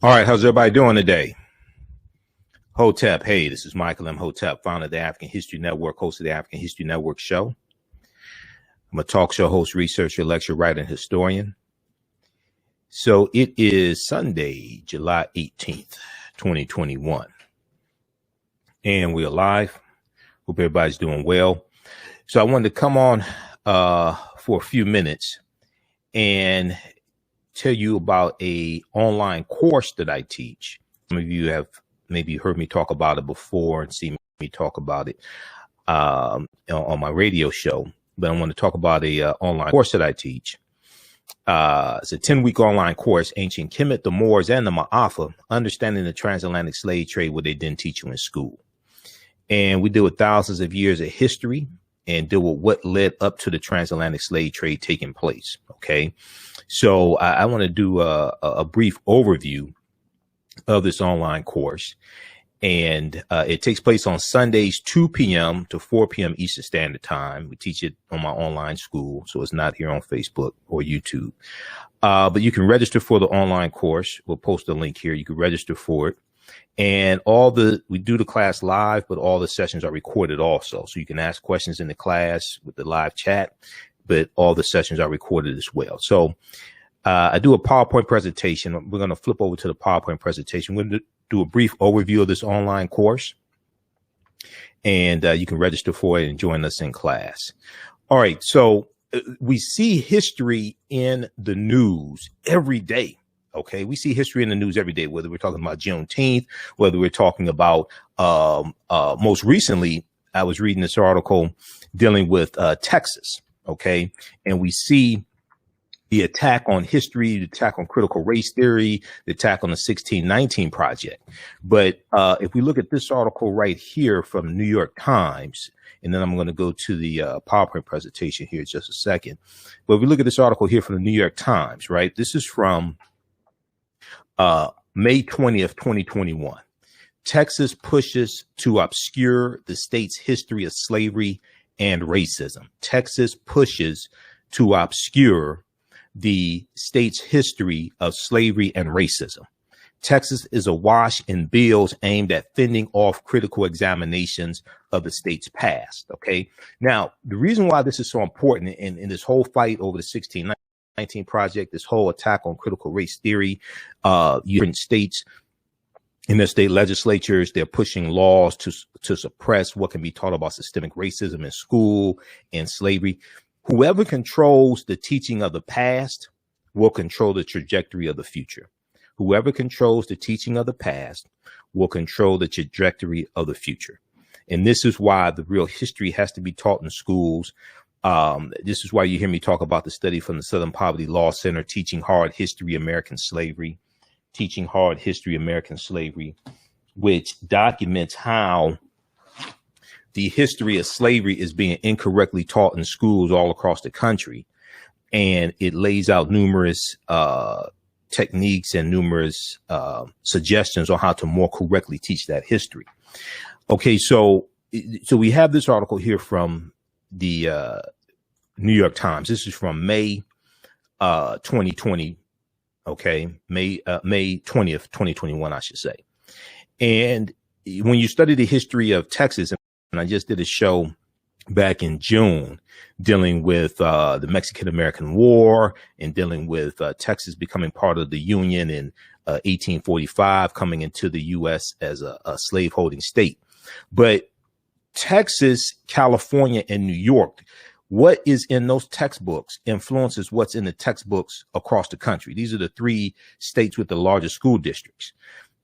All right, how's everybody doing today? Hotep, hey, this is Michael Imhotep, founder of the African History Network, host of the African History Network show. I'm a talk show host, researcher, lecturer, writer, and historian. So it is Sunday, July 18th, 2021. And we're live. Hope everybody's doing well. So I wanted to come on for a few minutes and tell you about a online course that I teach. Some of you have maybe heard me talk about it before and seen me talk about it on my radio show. But I want to talk about a online course that I teach. It's a 10-week online course, Ancient Kemet, the Moors, and the Maafa, Understanding the Transatlantic Slave Trade, what they didn't teach you in school. And we deal with thousands of years of history and deal with what led up to the transatlantic slave trade taking place. Okay. So I want to do a brief overview of this online course. And it takes place on Sundays, 2 p.m. to 4 p.m. Eastern Standard Time. We teach it on my online school, so it's not here on Facebook or YouTube. But you can register for the online course. We'll post a link here. You can register for it. And we do the class live, but all the sessions are recorded also. So you can ask questions in the class with the live chat, but all the sessions are recorded as well. So I do a PowerPoint presentation. We're going to flip over to the PowerPoint presentation. We're going to do a brief overview of this online course, and you can register for it and join us in class. All right. So we see history in the news every day. Okay, we see history in the news every day, whether we're talking about Juneteenth, whether we're talking about most recently, I was reading this article dealing with Texas. OK, and we see the attack on history, the attack on critical race theory, the attack on the 1619 Project. But if we look at this article right here from New York Times, and then I'm going to go to the PowerPoint presentation here in just a second. But if we look at this article here from the New York Times, right, this is from May 20th, 2021. Texas pushes to obscure the state's history of slavery and racism. Texas pushes to obscure the state's history of slavery and racism. Texas is awash in bills aimed at fending off critical examinations of the state's past. Okay. Now, the reason why this is so important in this whole fight over the 1619 Project, this whole attack on critical race theory, different states in their state legislatures, they're pushing laws to suppress what can be taught about systemic racism in school and slavery. Whoever controls the teaching of the past will control the trajectory of the future. Whoever controls the teaching of the past will control the trajectory of the future. And this is why the real history has to be taught in schools. This is why you hear me talk about the study from the Southern Poverty Law Center, Teaching Hard History, American Slavery, which documents how the history of slavery is being incorrectly taught in schools all across the country. And it lays out numerous techniques and numerous suggestions on how to more correctly teach that history. Okay, so we have this article here from the New York Times. This is from May 2020. Okay, May 20th, 2021, I should say. And when you study the history of Texas, and I just did a show back in June dealing with the Mexican-American War and dealing with Texas becoming part of the Union in 1845, coming into the U.S. as a slaveholding state. But Texas, California, and New York, what is in those textbooks influences what's in the textbooks across the country. These are the 3 states with the largest school districts.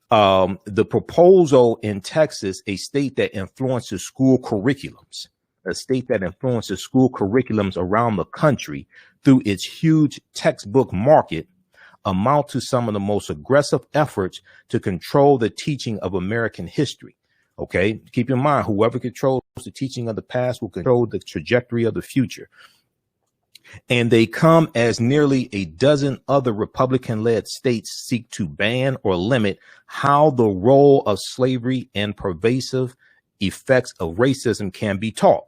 The proposal in Texas, a state that influences school curriculums, around the country through its huge textbook market, amount to some of the most aggressive efforts to control the teaching of American history. Okay, keep in mind, whoever controls the teaching of the past will control the trajectory of the future. And they come as nearly a dozen other Republican-led states seek to ban or limit how the role of slavery and pervasive effects of racism can be taught.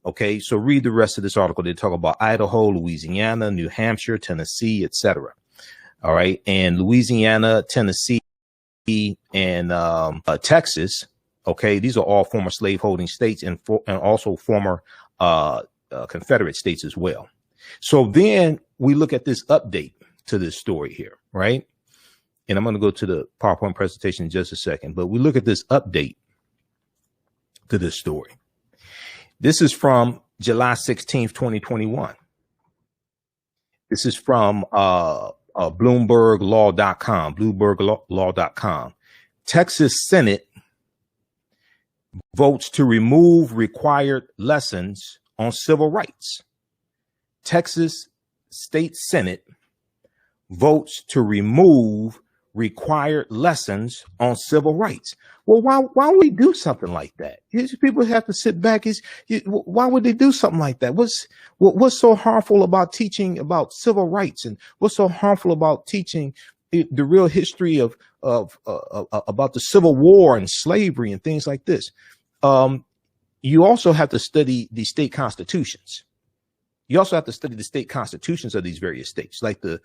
Okay, so read the rest of this article. They talk about Idaho, Louisiana, New Hampshire, Tennessee, etc. All right. And Louisiana, Tennessee, and Texas. Okay. These are all former slaveholding states and also former Confederate states as well. So then we look at this update to this story here, right? And I'm going to go to the PowerPoint presentation in just a second, but we look at this update to this story. This is from July 16th, 2021. This is from BloombergLaw.com, BloombergLaw.com. Texas Senate votes to remove required lessons on civil rights. Texas State Senate votes to remove required lessons on civil rights. Well, why would we do something like that? People have to sit back. Why would they do something like that? What's so harmful about teaching about civil rights, and what's so harmful about teaching the real history of about the Civil War and slavery and things like this? You also have to study the state constitutions. You also have to study the state constitutions of these various states, like the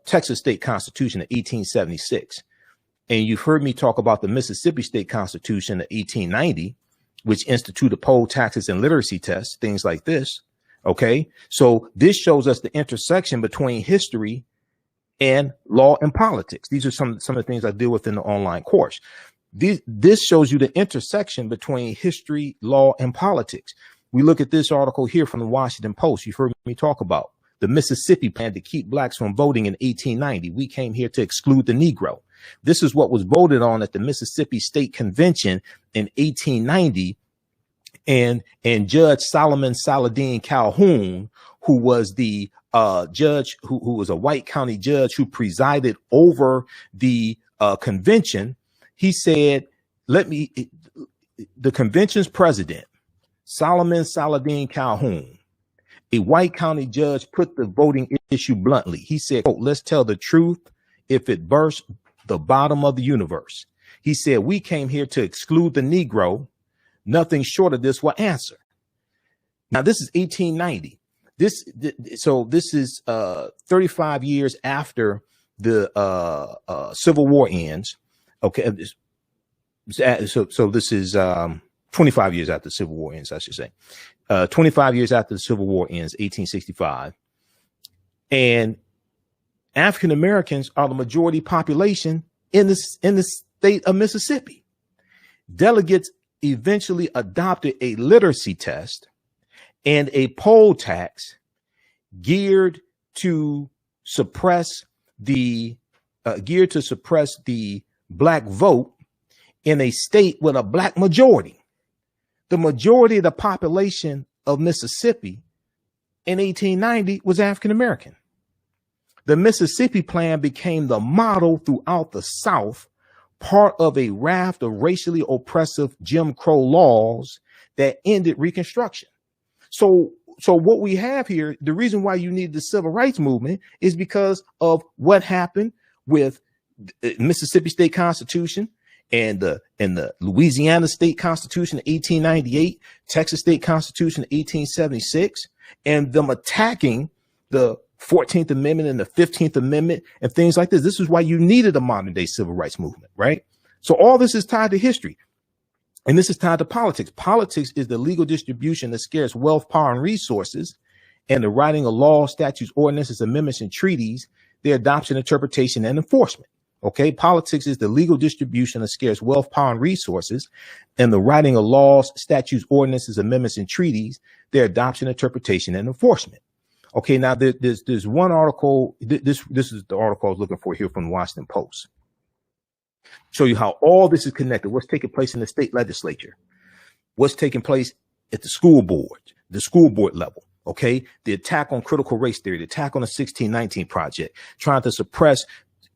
Texas State Constitution of 1876. And you've heard me talk about the Mississippi State Constitution of 1890, which instituted poll taxes and literacy tests, things like this. Okay, so this shows us the intersection between history and law and politics. These are some of the things I deal with in the online course. This shows you the intersection between history, law, and politics. We look at this article here from the Washington Post. You've heard me talk about the Mississippi plan to keep blacks from voting in 1890. We came here to exclude the Negro. This is what was voted on at the Mississippi State Convention in 1890. And Judge Solomon Saladin Calhoun, who was the judge, who was a white county judge who presided over the convention, he said, the convention's president, Solomon Saladin Calhoun, a white county judge, put the voting issue bluntly. He said, quote, "Let's tell the truth. If it bursts the bottom of the universe." He said, "We came here to exclude the Negro. Nothing short of this will answer." Now, this is 1890. So this is 35 years after the Civil War ends. Okay, so this is 25 years after the Civil War ends, I should say. 25 years after the Civil War ends, 1865. And African Americans are the majority population in the state of Mississippi. Delegates eventually adopted a literacy test and a poll tax geared to suppress the black vote in a state with a black majority. The majority of the population of Mississippi in 1890 was African American. The Mississippi Plan became the model throughout the South, part of a raft of racially oppressive Jim Crow laws that ended Reconstruction. So what we have here, the reason why you need the civil rights movement is because of what happened with the Mississippi State Constitution and the Louisiana State Constitution of 1898, Texas State Constitution of 1876, and them attacking the 14th Amendment and the 15th Amendment and things like this. This is why you needed a modern day civil rights movement, right? So all this is tied to history, and this is tied to politics. Politics is the legal distribution of scarce wealth, power, and resources, and the writing of laws, statutes, ordinances, amendments, and treaties, their adoption, interpretation, and enforcement. Okay, politics is the legal distribution of scarce wealth, power, and resources, and the writing of laws, statutes, ordinances, amendments, and treaties, their adoption, interpretation, and enforcement. Okay, now there's one article. This is the article I was looking for here from the Washington Post. Show you how all this is connected. What's taking place in the state legislature, what's taking place at the school board level. Okay, the attack on critical race theory, the attack on the 1619 Project, trying to suppress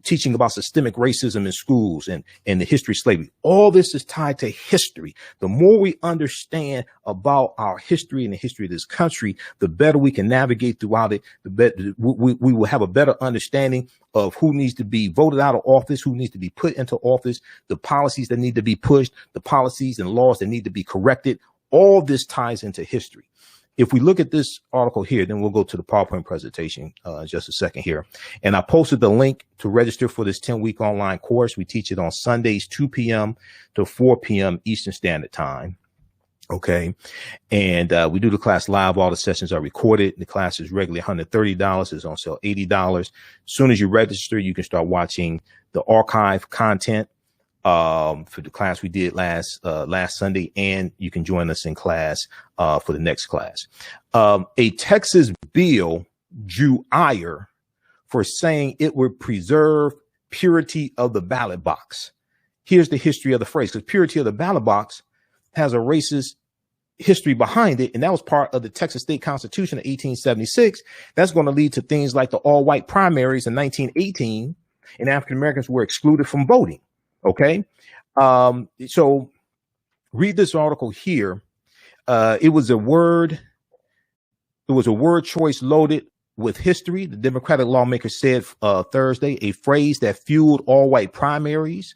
teaching about systemic racism in schools and the history of slavery. All this is tied to history. The more we understand about our history and the history of this country, the better we can navigate throughout it. The better we will have a better understanding of who needs to be voted out of office, who needs to be put into office, the policies that need to be pushed, the policies and laws that need to be corrected. All this ties into history. if we look at this article here, then we'll go to the PowerPoint presentation in just a second here. And I posted the link to register for this 10-week online course. We teach it on Sundays, 2 p.m. to 4 p.m. Eastern Standard Time. Okay. And we do the class live. All the sessions are recorded. The class is regularly $130. It's on sale $80. As soon as you register, you can start watching the archive content for the class we did last Sunday, and you can join us in class for the next class. A Texas bill drew ire for saying it would preserve purity of the ballot box. Here's the history of the phrase, because purity of the ballot box has a racist history behind it, and that was part of the Texas State Constitution of 1876. That's going to lead to things like the all-white primaries in 1918, and African Americans were excluded from voting. Okay, so read this article here. It was a word choice loaded with history. The Democratic lawmaker said Thursday, a phrase that fueled all-white primaries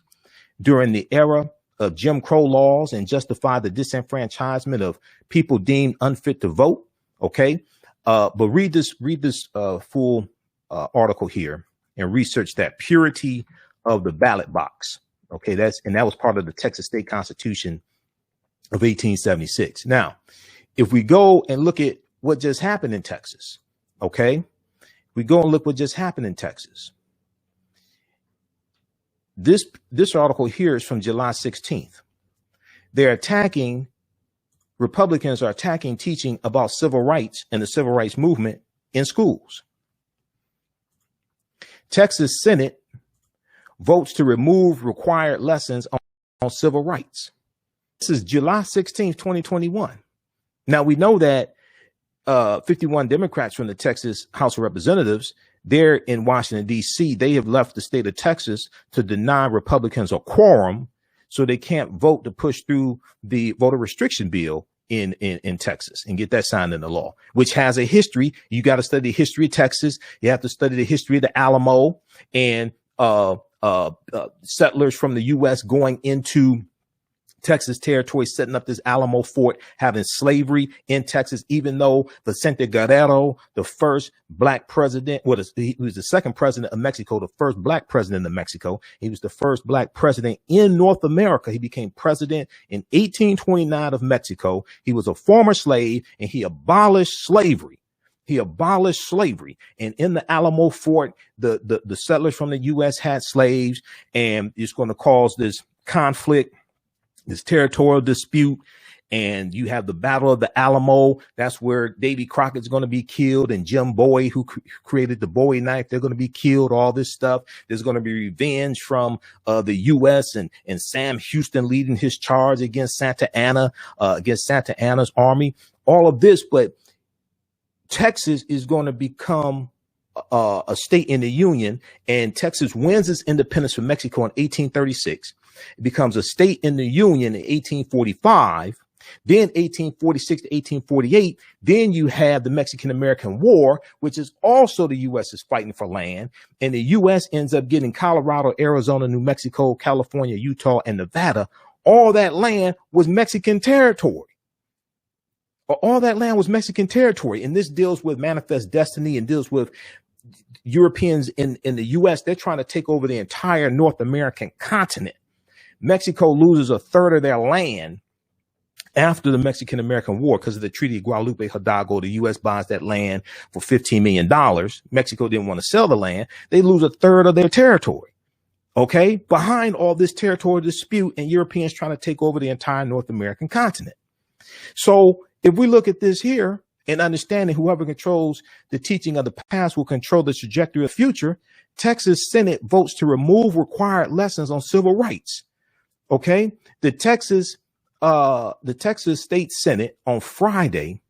during the era of Jim Crow laws and justified the disenfranchisement of people deemed unfit to vote. Okay, but read this full article here and research that purity of the ballot box. Okay, that was part of the Texas State Constitution of 1876. Now, if we go and look at what just happened in Texas, okay, we go and look what just happened in Texas. This article here is from July 16th. Republicans are attacking teaching about civil rights and the civil rights movement in schools. Texas Senate votes to remove required lessons on civil rights. This is July 16th, 2021. Now, we know that 51 Democrats from the Texas House of Representatives, they're in Washington, D.C. They have left the state of Texas to deny Republicans a quorum so they can't vote to push through the voter restriction bill in Texas and get that signed into law, which has a history. You got to study the history of Texas. You have to study the history of the Alamo and settlers from the U.S. going into Texas territory, setting up this Alamo fort, having slavery in Texas, even though Vicente Guerrero, the first black president, he was the second president of Mexico, the first black president of Mexico. He was the first black president in North America. He became president in 1829 of Mexico. He was a former slave and he abolished slavery. And in the Alamo fort, the settlers from the U.S. had slaves, and it's going to cause this conflict, this territorial dispute. And you have the Battle of the Alamo. That's where Davy Crockett's going to be killed, and Jim Bowie, who created the Bowie knife, they're going to be killed. All this stuff. There's going to be revenge from the U.S. and Sam Houston leading his charge against Santa Anna's army. All of this, but Texas is going to become a state in the Union, and Texas wins its independence from Mexico in 1836. It becomes a state in the Union in 1845. Then 1846 to 1848, then you have the Mexican-American War, which is also the U.S. is fighting for land. And the U.S. ends up getting Colorado, Arizona, New Mexico, California, Utah, and Nevada. All that land was Mexican territory. All that land was Mexican territory. And this deals with manifest destiny and deals with Europeans in the U.S. They're trying to take over the entire North American continent. Mexico loses a third of their land after the Mexican-American War because of the Treaty of Guadalupe Hidalgo. The U.S. buys that land for $15 million. Mexico didn't want to sell the land. They lose a third of their territory. Okay, behind all this territorial dispute and Europeans trying to take over the entire North American continent. So if we look at this here and understanding whoever controls the teaching of the past will control the trajectory of the future, Texas Senate votes to remove required lessons on civil rights. Okay, the Texas State Senate on Friday,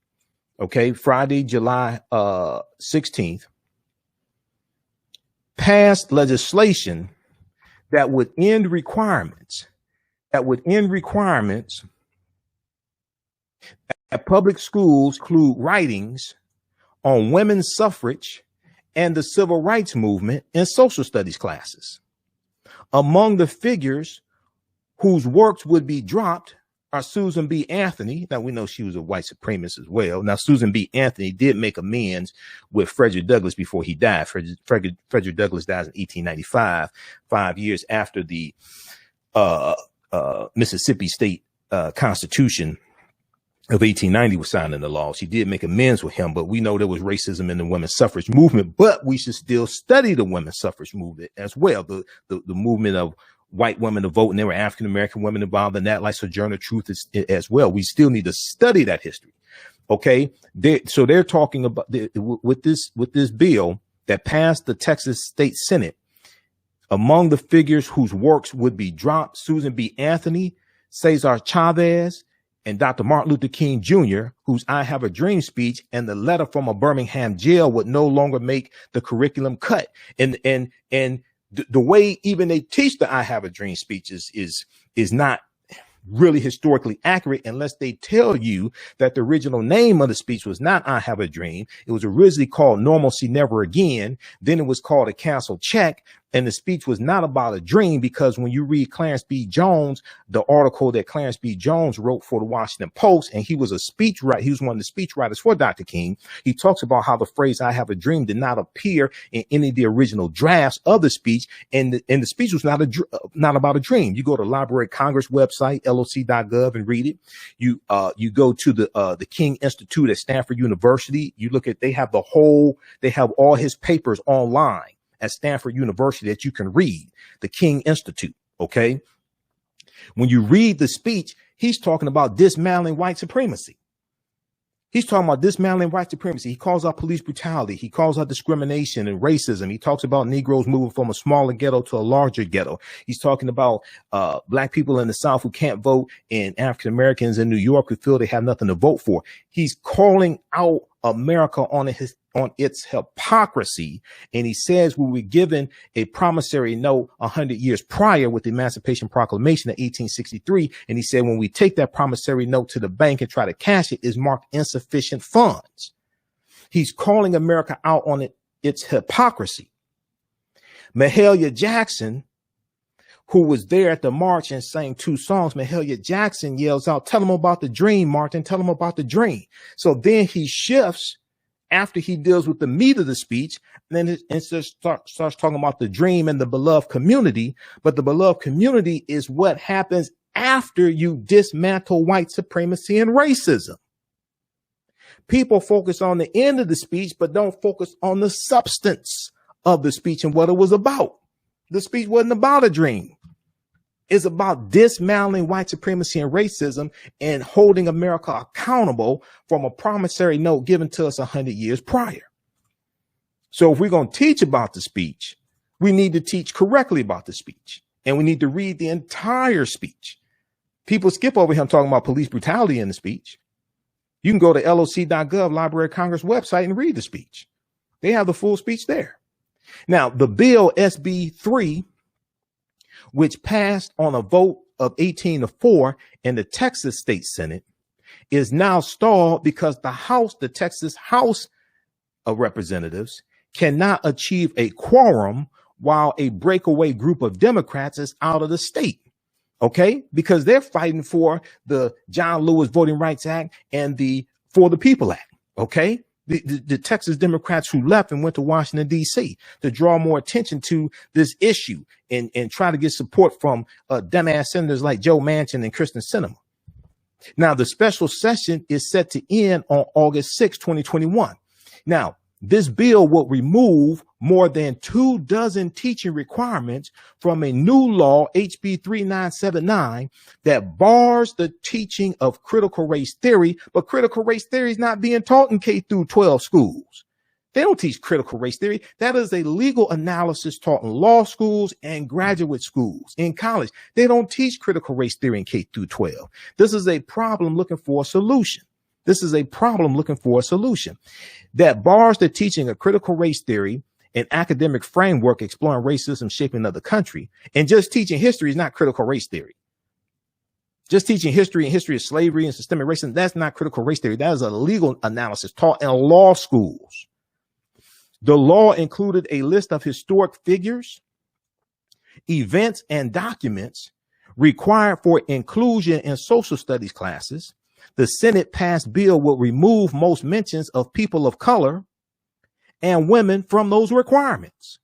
July 16th, passed legislation that would end requirements that public schools include writings on women's suffrage and the civil rights movement in social studies classes. Among the figures whose works would be dropped Susan B. Anthony. Now, we know she was a white supremacist as well. Now, Susan B. Anthony did make amends with Frederick Douglass before he died. Frederick Douglass died in 1895, 5 years after the Mississippi State Constitution of 1890 was signed into law. She did make amends with him, but we know there was racism in the women's suffrage movement, but we should still study the women's suffrage movement as well. The movement of white women to vote, and there were African-American women involved in that, like Sojourner Truth as well. We still need to study that history. Okay. So they're talking about with this bill that passed the Texas State Senate. Among the figures whose works would be dropped, Susan B. Anthony, Cesar Chavez, and Dr. Martin Luther King Jr., whose I Have a Dream speech and the letter from a Birmingham jail would no longer make the curriculum cut. And the way even they teach the I Have a Dream speech is not really historically accurate unless they tell you that the original name of the speech was not I Have a Dream. It was originally called Normalcy Never Again. Then it was called A Cancelled Check. And the speech was not about a dream, because when you read Clarence B. Jones, the article that Clarence B. Jones wrote for the Washington Post, and he was a speechwriter, he was one of the speechwriters for Dr. King. He talks about how the phrase I have a dream did not appear in any of the original drafts of the speech. And the speech was not about a dream. You go to Library of Congress website, loc.gov, and read it. You go to the King Institute at Stanford University. You look at, they have all his papers online at Stanford University that you can read, the King Institute. Okay. When you read the speech, he's talking about dismantling white supremacy. He's talking about dismantling white supremacy. He calls out police brutality. He calls out discrimination and racism. He talks about Negroes moving from a smaller ghetto to a larger ghetto. He's talking about black people in the South who can't vote, and African Americans in New York who feel they have nothing to vote for. He's calling out America on its hypocrisy. And he says we were given a promissory note 100 years prior with the Emancipation Proclamation of 1863. And he said when we take that promissory note to the bank and try to cash it, is marked insufficient funds. He's calling America out on its hypocrisy. Mahalia Jackson, who was there at the march and sang 2 songs, Mahalia Jackson yells out, "Tell them about the dream, Martin, tell them about the dream." So then he shifts after he deals with the meat of the speech, and then it starts talking about the dream and the beloved community. But the beloved community is what happens after you dismantle white supremacy and racism. People focus on the end of the speech, but don't focus on the substance of the speech and what it was about. The speech wasn't about a dream. It's about dismantling white supremacy and racism and holding America accountable from a promissory note given to us 100 years prior. So if we're going to teach about the speech, we need to teach correctly about the speech, and we need to read the entire speech. People skip over him talking about police brutality in the speech. You can go to loc.gov, Library of Congress website, and read the speech. They have the full speech there. Now, the bill SB 3, which passed on a vote of 18-4 in the Texas State Senate, is now stalled because the Texas House of Representatives cannot achieve a quorum while a breakaway group of Democrats is out of the state. Okay, because they're fighting for the John Lewis Voting Rights Act and the For the People Act. Okay. The Texas Democrats who left and went to Washington, D.C. to draw more attention to this issue and try to get support from dumbass senators like Joe Manchin and Kristen Sinema. Now, the special session is set to end on August 6, 2021. Now, this bill will remove more than 24 teaching requirements from a new law, HB 3979, that bars the teaching of critical race theory. But critical race theory is not being taught in K through 12 schools. They don't teach critical race theory. That is a legal analysis taught in law schools and graduate schools in college. They don't teach critical race theory in K through 12. This is a problem looking for a solution. That bars the teaching of critical race theory, an academic framework exploring racism shaping another country. And just teaching history is not critical race theory. Just teaching history and history of slavery and systemic racism, that's not critical race theory. That is a legal analysis taught in law schools. The law included a list of historic figures, events, and documents required for inclusion in social studies classes, the Senate passed bill will remove most mentions of people of color and women from those requirements.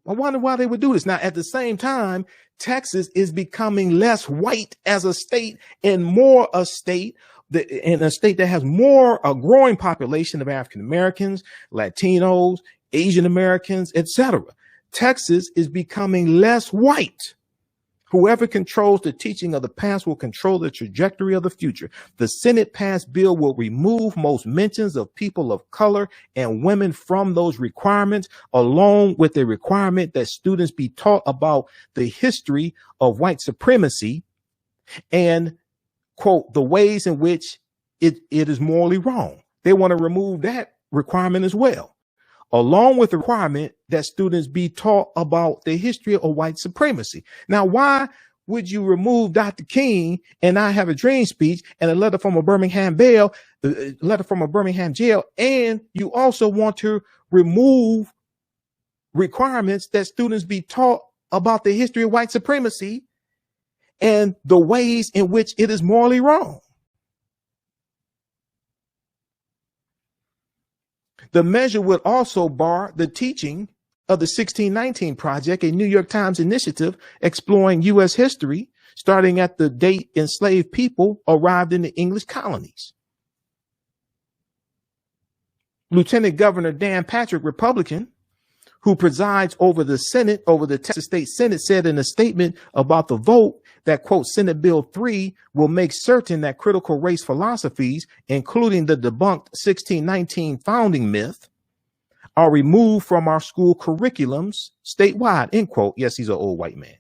I wonder why they would do this. Now, at the same time, Texas is becoming less white as a state and more a state that has more a growing population of African Americans, Latinos, Asian Americans, etc. Texas is becoming less white. Whoever controls the teaching of the past will control the trajectory of the future. The Senate passed bill will remove most mentions of people of color and women from those requirements, along with the requirement that students be taught about the history of white supremacy and, quote, the ways in which it is morally wrong. They want to remove that requirement as well, along with the requirement that students be taught about the history of white supremacy. Now, why would you remove Dr. King and I Have a Dream speech and a letter from a Birmingham jail, and you also want to remove requirements that students be taught about the history of white supremacy and the ways in which it is morally wrong? The measure would also bar the teaching of the 1619 Project, a New York Times initiative exploring U.S. history, starting at the date enslaved people arrived in the English colonies. Lieutenant Governor Dan Patrick, Republican, who presides over the Senate, over the Texas State Senate, said in a statement about the vote that, quote, Senate Bill 3 will make certain that critical race philosophies, including the debunked 1619 founding myth, are removed from our school curriculums statewide, end quote. Yes, he's an old white man.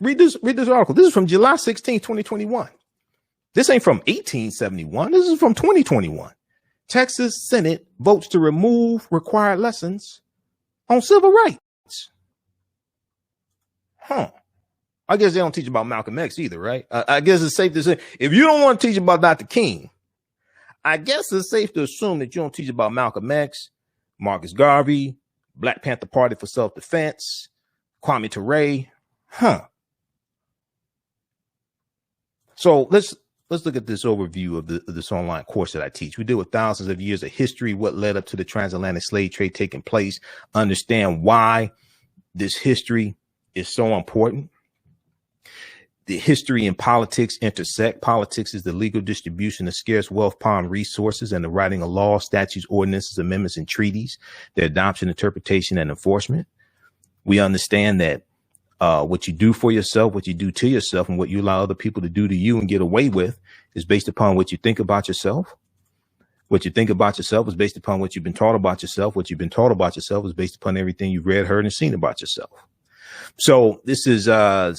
Read this article. This is from July 16, 2021. This ain't from 1871. This is from 2021. Texas Senate votes to remove required lessons on civil rights. I guess they don't teach about Malcolm X either, right? I guess it's safe to say, if you don't want to teach about Dr. King, I guess it's safe to assume that you don't teach about Malcolm X, Marcus Garvey, Black Panther Party for Self-Defense, Kwame Ture. So let's look at this overview of this online course that I teach. We deal with thousands of years of history, what led up to the transatlantic slave trade taking place, understand why this history is so important. The history and politics intersect. Politics is the legal distribution of scarce wealth, upon resources, and the writing of laws, statutes, ordinances, amendments, and treaties, their adoption, interpretation, and enforcement. We understand that what you do for yourself, what you do to yourself, and what you allow other people to do to you and get away with is based upon what you think about yourself. What you think about yourself is based upon what you've been taught about yourself. What you've been taught about yourself is based upon everything you've read, heard, and seen about yourself. So this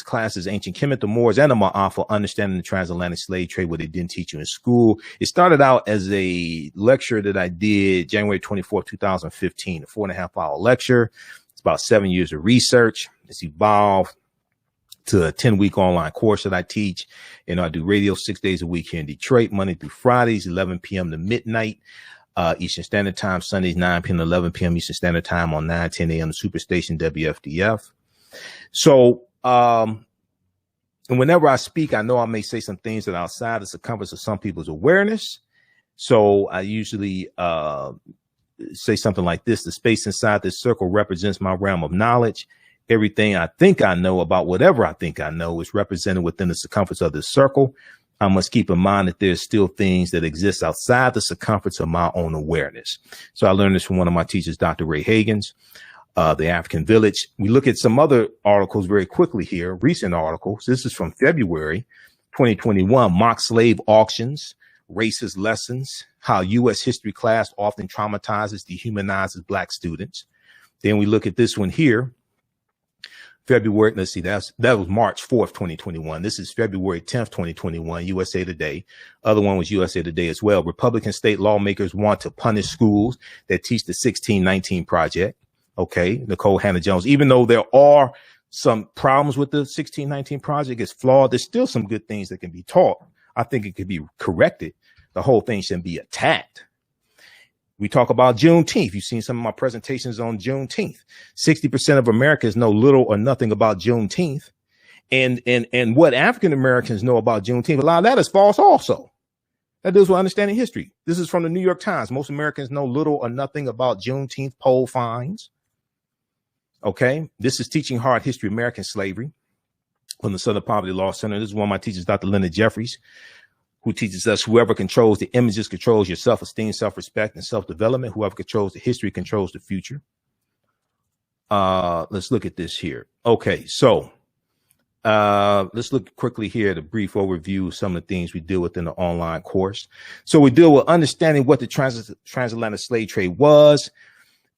class is Ancient Kemet, the Moors, and the Maafa, Understanding the Transatlantic Slave Trade, what they didn't teach you in school. It started out as a lecture that I did January 24th, 2015, a 4.5-hour lecture. It's about 7 years of research. It's evolved to a 10-week online course that I teach. And I do radio 6 days a week here in Detroit, Monday through Fridays, 11 p.m. to midnight. Eastern Standard Time, Sundays, 9 p.m. to 11 p.m. Eastern Standard Time on 9:10 a.m. Superstation WFDF. So, and whenever I speak, I know I may say some things that are outside the circumference of some people's awareness. So I usually say something like this: the space inside this circle represents my realm of knowledge. Everything I think I know about whatever I think I know is represented within the circumference of this circle. I must keep in mind that there's still things that exist outside the circumference of my own awareness. So I learned this from one of my teachers, Dr. Ray Hagins. The African Village. We look at some other articles very quickly here, recent articles. This is from February 2021, Mock Slave Auctions, Racist Lessons, How U.S. History Class Often Traumatizes, Dehumanizes Black Students. Then we look at this one here, February, let's see, that was March 4th, 2021. This is February 10th, 2021, USA Today. Other one was USA Today as well. Republican state lawmakers want to punish schools that teach the 1619 Project. Okay, Nicole Hannah-Jones, even though there are some problems with the 1619 Project, it's flawed, there's still some good things that can be taught. I think it could be corrected. The whole thing shouldn't be attacked. We talk about Juneteenth. You've seen some of my presentations on Juneteenth. 60% of Americans know little or nothing about Juneteenth. And what African Americans know about Juneteenth, a lot of that is false also. That deals with understanding history. This is from the New York Times. Most Americans know little or nothing about Juneteenth poll finds. Okay. This is Teaching Hard History of American Slavery from the Southern Poverty Law Center. This is one of my teachers, Dr. Leonard Jeffries, who teaches us whoever controls the images controls your self-esteem, self-respect, and self-development. Whoever controls the history controls the future. Let's look at this here. Okay. So let's look quickly here at a brief overview of some of the things we deal with in the online course. So we deal with understanding what the transatlantic slave trade was,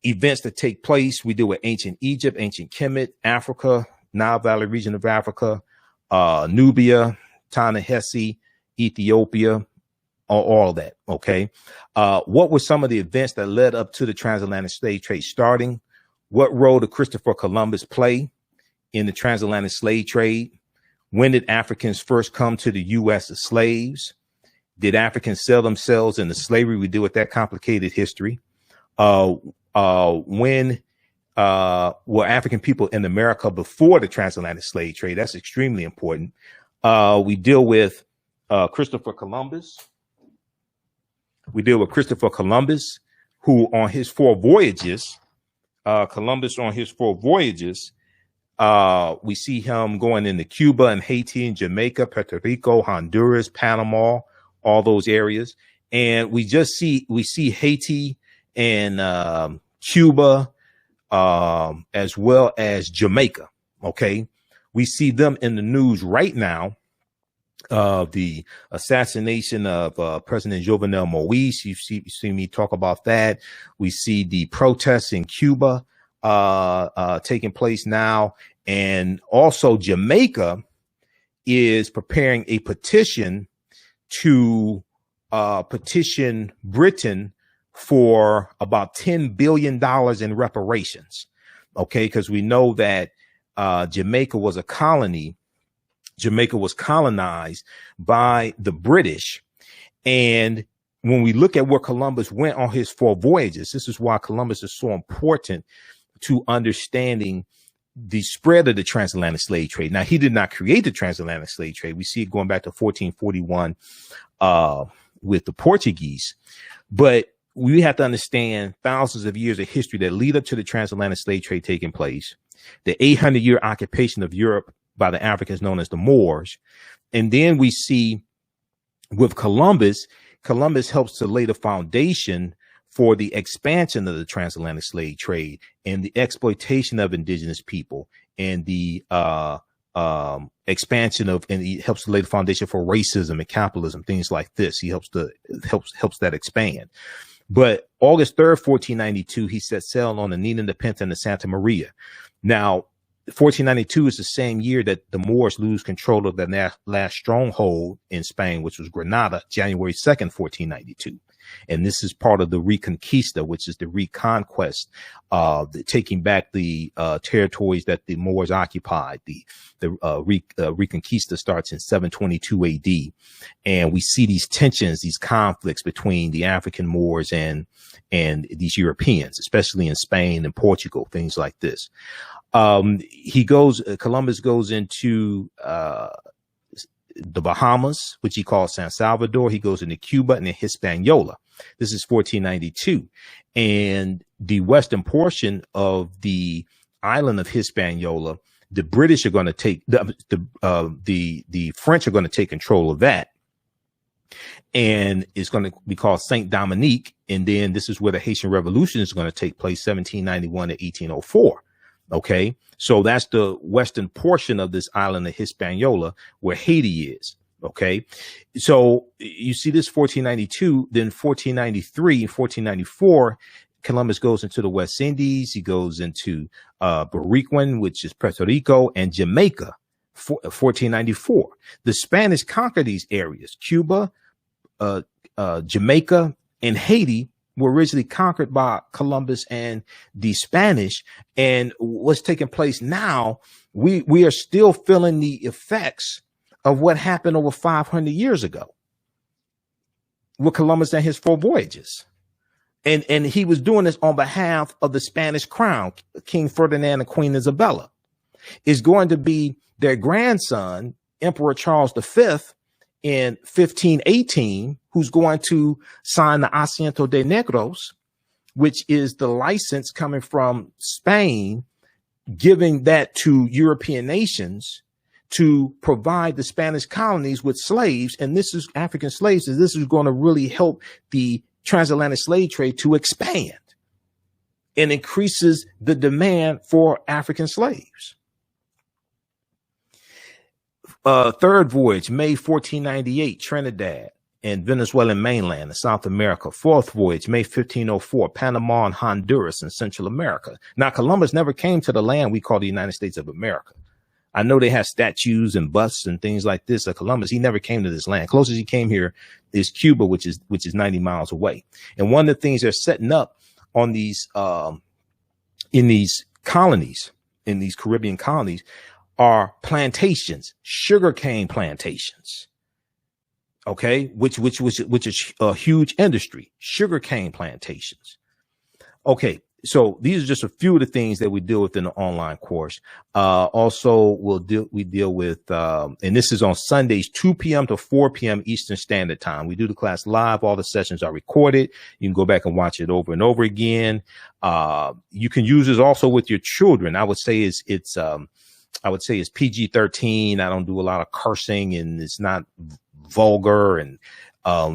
events that take place. We deal with ancient Egypt, ancient Kemet, Africa, Nile Valley region of Africa, Nubia, Ta-Nehisi, Ethiopia, all of that. Okay. What were some of the events that led up to the transatlantic slave trade starting? What role did Christopher Columbus play in the transatlantic slave trade? When did Africans first come to the U.S. as slaves? Did Africans sell themselves into slavery? We deal with that complicated history. When were African people in America before the transatlantic slave trade? That's extremely important. We deal with Christopher Columbus. We deal with Christopher Columbus, who on his 4 voyages, we see him going into Cuba and Haiti and Jamaica, Puerto Rico, Honduras, Panama, all those areas. And we see Haiti and Cuba, as well as Jamaica. Okay. We see them in the news right now. The assassination of President Jovenel Moise. You see me talk about that. We see the protests in Cuba taking place now. And also Jamaica is preparing a petition to petition Britain for about $10 billion in reparations. Okay, because we know that Jamaica was a colony. Jamaica was colonized by the British. And when we look at where Columbus went on his 4 voyages, this is why Columbus is so important to understanding the spread of the transatlantic slave trade. Now, he did not create the transatlantic slave trade. We see it going back to 1441 with the Portuguese. But we have to understand thousands of years of history that lead up to the transatlantic slave trade taking place, the 800-year occupation of Europe by the Africans known as the Moors. And then we see with Columbus helps to lay the foundation for the expansion of the transatlantic slave trade and the exploitation of indigenous people and the expansion of, and he helps to lay the foundation for racism and capitalism, things like this. He helps that expand. But August 3rd, 1492, he set sail on the Nina, the Pinta, and the Santa Maria. Now, 1492 is the same year that the Moors lose control of the last stronghold in Spain, which was Granada, January 2nd, 1492. And this is part of the Reconquista, which is the reconquest, taking back the territories that the Moors occupied. The Reconquista starts in 722 AD. And we see these tensions, these conflicts between the African Moors and these Europeans, especially in Spain and Portugal, things like this. Columbus goes into the Bahamas, which he calls San Salvador. He goes into Cuba and then Hispaniola. This is 1492. And the western portion of the island of Hispaniola, the British are going to take the French are going to take control of that. And it's going to be called Saint Dominique. And then this is where the Haitian Revolution is going to take place, 1791 to 1804. Okay, so that's the western portion of this island of Hispaniola where Haiti is. Okay, so you see this 1492, then 1493, 1494, Columbus goes into the West Indies. He goes into Bariquin, which is Puerto Rico, and Jamaica, 1494. The Spanish conquer these areas. Cuba, Jamaica, and Haiti were originally conquered by Columbus and the Spanish. And what's taking place now, we are still feeling the effects of what happened over 500 years ago with Columbus and his 4 voyages. And he was doing this on behalf of the Spanish crown, King Ferdinand and Queen Isabella. Is going to be their grandson, Emperor Charles V, in 1518, who's going to sign the Asiento de Negros, which is the license coming from Spain, giving that to European nations to provide the Spanish colonies with slaves. And this is African slaves. And this is going to really help the transatlantic slave trade to expand and increases the demand for African slaves. Third voyage, May 1498, Trinidad and Venezuelan mainland in South America. Fourth voyage, May 1504, Panama and Honduras in Central America. Now, Columbus never came to the land we call the United States of America. I know they have statues and busts and things like this of Columbus. He never came to this land. Closest he came here is Cuba, which is 90 miles away. And one of the things they're setting up on these in these colonies, in these Caribbean colonies, are plantations, sugarcane plantations. Okay, which is a huge industry, sugarcane plantations. Okay, so these are just a few of the things that we deal with in the online course. Also, we deal with, and this is on Sundays, 2 p.m. to 4 p.m. Eastern Standard Time. We do the class live. All the sessions are recorded. You can go back and watch it over and over again. You can use this also with your children. I would say it's PG-13. I don't do a lot of cursing, and it's not vulgar. And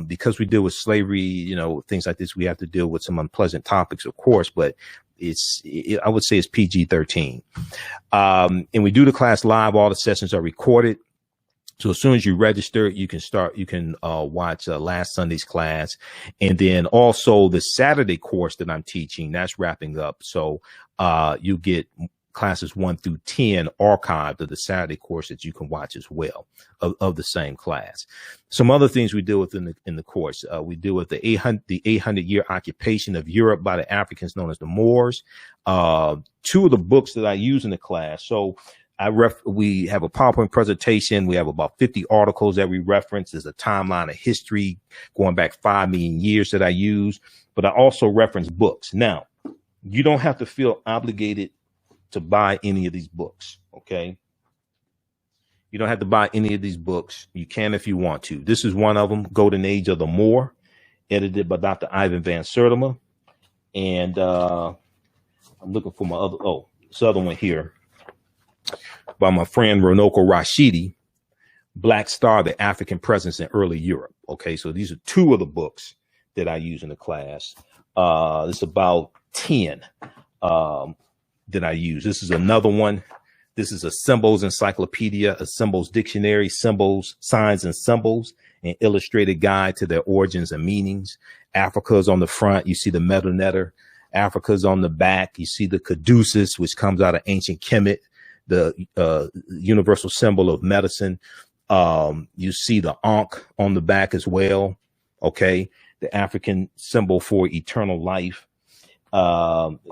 because we deal with slavery, things like this, we have to deal with some unpleasant topics, of course, but I would say it's PG-13. And we do the class live. All the sessions are recorded. So as soon as you register, you can watch last Sunday's class. And then also the Saturday course that I'm teaching, that's wrapping up. So you get classes 1 through 10 archived of the Saturday course that you can watch as well of the same class. Some other things we deal with in the course. We deal with the 800-year occupation of Europe by the Africans known as the Moors. 2 of the books that I use in the class. So we have a PowerPoint presentation. We have about 50 articles that we reference. There's a timeline of history going back 5 million years that I use, but I also reference books. Now, you don't have to feel obligated to buy any of these books. Okay. You don't have to buy any of these books. You can if you want to. This is one of them, Golden Age of the Moor, edited by Dr. Ivan Van Sertima. And I'm looking for my this other one here by my friend Ronoko Rashidi, Black Star, the African Presence in Early Europe. Okay, so these are 2 of the books that I use in the class. It's about 10 that I use. This is another one. This is a symbols encyclopedia, a symbols dictionary, symbols, signs and symbols, an illustrated guide to their origins and meanings. Africa's on the front. You see the metal netter. Africa's on the back. You see the caduceus, which comes out of ancient Kemet, the universal symbol of medicine. You see the Ankh on the back as well. Okay. The African symbol for eternal life.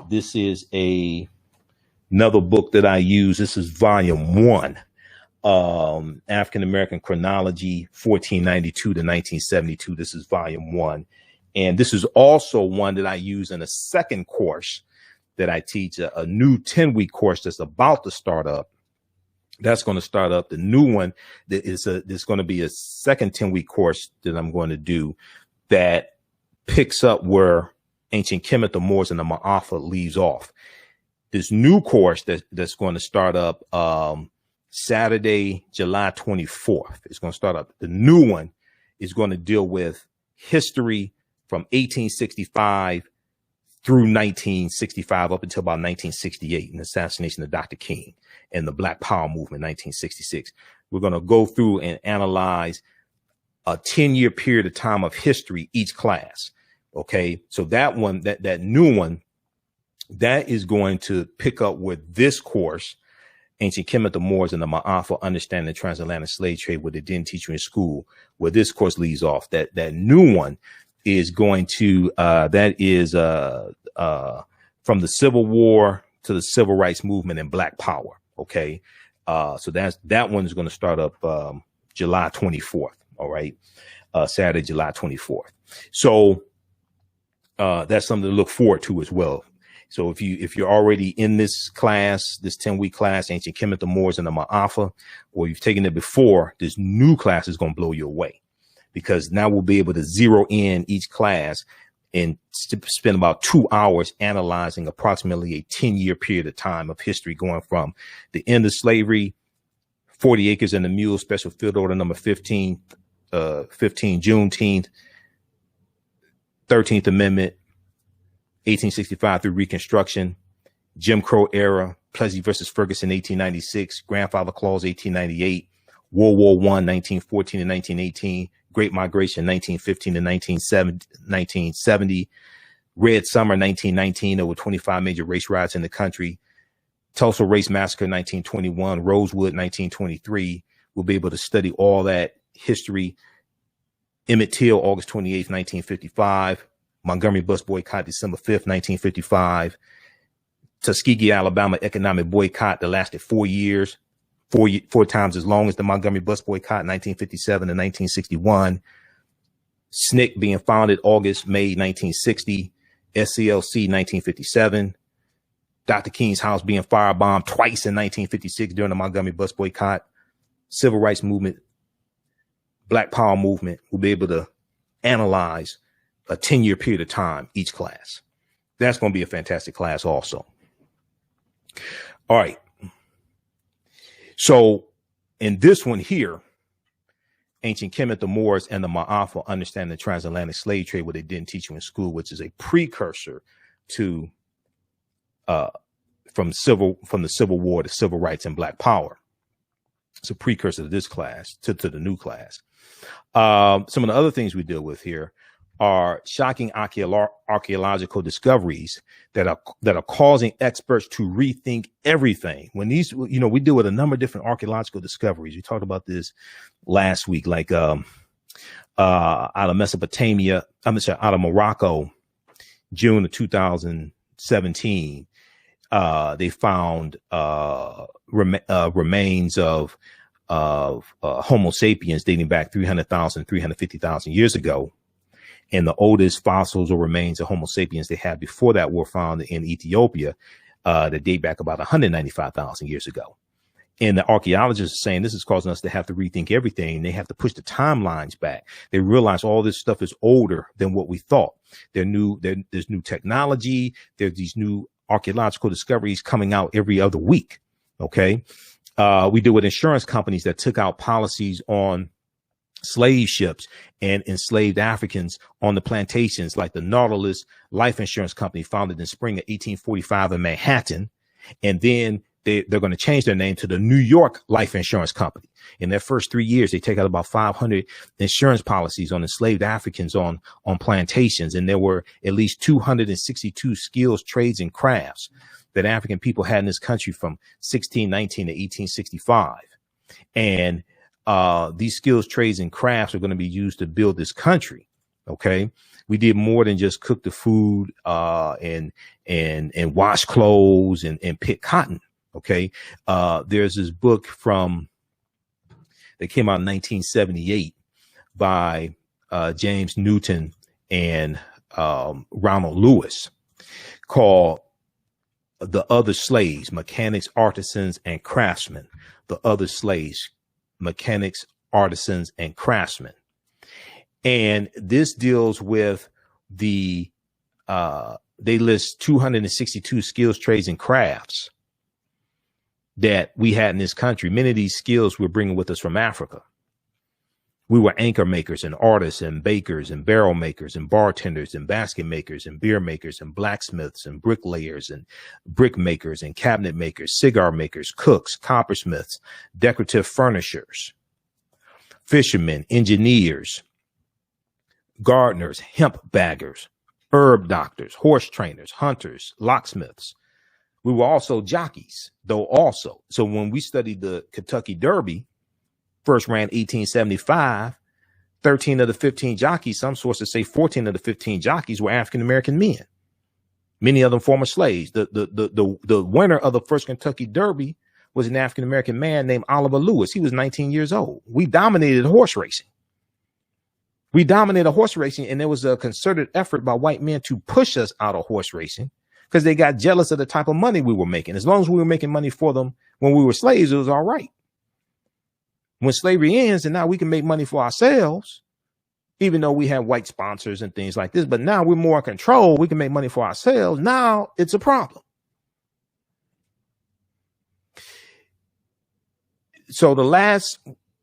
This is another book that I use. This is volume 1, African American Chronology, 1492 to 1972. This is volume 1. And this is also one that I use in a second course that I teach, a new 10-week course that's about to start up. That's going to start up. The new one that there's going to be a second 10-week course that I'm going to do that picks up where ancient Kemet, the Moors, and the Maafa leaves off. This new course that's going to start up Saturday, July 24th. It's going to start up. The new one is going to deal with history from 1865 through 1965 up until about 1968, and the assassination of Dr. King and the Black Power movement, 1966. We're going to go through and analyze a 10-year period of time of history each class. Okay, so that one, that new one, that is going to pick up with this course, Ancient Kemet, the Moors, and the Maafa, Understanding the Transatlantic Slave Trade, what they didn't teach you in school, where this course leaves off. That new one is going to, from the Civil War to the Civil Rights Movement and Black Power. Okay, so that one is going to start up July 24th. All right, Saturday, July 24th. So That's something to look forward to as well. So if you're already in this class, this 10-week class, Ancient Kemet, the Moors, and the Maafa, or you've taken it before, this new class is going to blow you away, because now we'll be able to zero in each class and spend about 2 hours analyzing approximately a 10-year period of time of history, going from the end of slavery, 40 acres and a mule, special field order number 15, Juneteenth, 13th Amendment, 1865 through Reconstruction, Jim Crow era, Plessy versus Ferguson, 1896, Grandfather Clause, 1898, World War I, 1914 to 1918, Great Migration, 1915 to 1970, Red Summer, 1919, over 25 major race riots in the country, Tulsa Race Massacre, 1921, Rosewood, 1923. We'll be able to study all that history. Emmett Till, August 28th, 1955. Montgomery bus boycott, December 5th, 1955. Tuskegee, Alabama economic boycott that lasted 4 years, four times as long as the Montgomery bus boycott, 1957 to 1961. SNCC being founded May 1960. SCLC, 1957. Dr. King's house being firebombed twice in 1956 during the Montgomery bus boycott. Civil rights movement, Black Power movement. We'll be able to analyze a 10-year period of time, each class. That's going to be a fantastic class also. All right. So in this one here, Ancient Kemet, the Moors, and the Maafa, understand the transatlantic slave trade, what they didn't teach you in school, which is a precursor to from the Civil War to civil rights and Black Power. It's a precursor to this class, to the new class. Some of the other things we deal with here are shocking archaeological discoveries that are causing experts to rethink everything. When these, we deal with a number of different archaeological discoveries. We talked about this last week, like out of Mesopotamia, out of Morocco, June of 2017. They found remains of Homo sapiens dating back 300,000, 350,000 years ago. And the oldest fossils or remains of Homo sapiens they had before that were found in Ethiopia that date back about 195,000 years ago. And the archaeologists are saying this is causing us to have to rethink everything. They have to push the timelines back. They realize all this stuff is older than what we thought. There's new technology. There's these new archaeological discoveries coming out every other week. Okay. We deal with insurance companies that took out policies on slave ships and enslaved Africans on the plantations, like the Nautilus Life Insurance Company, founded in spring of 1845 in Manhattan. And then they're going to change their name to the New York Life Insurance Company. In their first 3 years, they take out about 500 insurance policies on enslaved Africans on plantations. And there were at least 262 skills, trades, and crafts that African people had in this country from 1619 to 1865. And these skills, trades, and crafts are going to be used to build this country. Okay. We did more than just cook the food, and wash clothes and pick cotton. Okay. There's this book that came out in 1978 by, James Newton and, Ronald Lewis, called The Other Slaves, Mechanics, Artisans, and Craftsmen. The Other Slaves, Mechanics, Artisans, and Craftsmen. And this deals with they list 262 skills, trades, and crafts that we had in this country. Many of these skills we're bringing with us from Africa. We were anchor makers and artists and bakers and barrel makers and bartenders and basket makers and beer makers and blacksmiths and bricklayers and brick makers and cabinet makers, cigar makers, cooks, coppersmiths, decorative furnishers, fishermen, engineers, gardeners, hemp baggers, herb doctors, horse trainers, hunters, locksmiths. We were also jockeys, though also. So when we studied the Kentucky Derby, first ran 1875, 13 of the 15 jockeys, some sources say 14 of the 15 jockeys were African-American men. Many of them former slaves. The winner of the first Kentucky Derby was an African-American man named Oliver Lewis. He was 19 years old. We dominated horse racing. We dominated horse racing, and there was a concerted effort by white men to push us out of horse racing because they got jealous of the type of money we were making. As long as we were making money for them when we were slaves, it was all right. When slavery ends and now we can make money for ourselves, even though we have white sponsors and things like this, but now we're more in control. We can make money for ourselves. Now it's a problem. So the last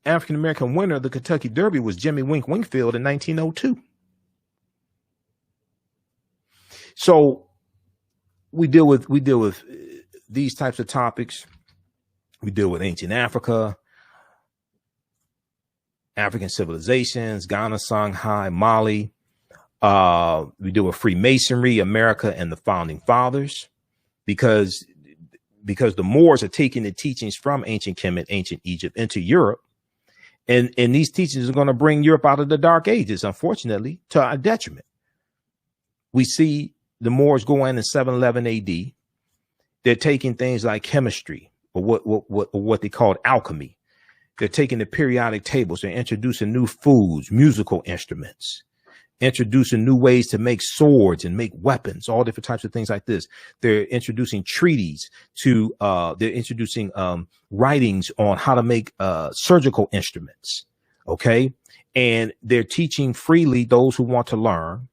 African-American winner of the Kentucky Derby was Jimmy Wink Winkfield in 1902. So we deal with these types of topics. We deal with ancient Africa, African civilizations, Ghana, Songhai, Mali. We deal with Freemasonry, America, and the founding fathers, because the Moors are taking the teachings from ancient Kemet, ancient Egypt into Europe. And these teachings are going to bring Europe out of the Dark Ages, unfortunately, to our detriment. We see the Moors go in 711 AD. They're taking things like chemistry, or what they called alchemy. They're taking the periodic tables. They're introducing new foods, musical instruments, introducing new ways to make swords and make weapons, all different types of things like this. They're introducing treaties to, they're introducing writings on how to make surgical instruments. Okay. And they're teaching freely those who want to learn.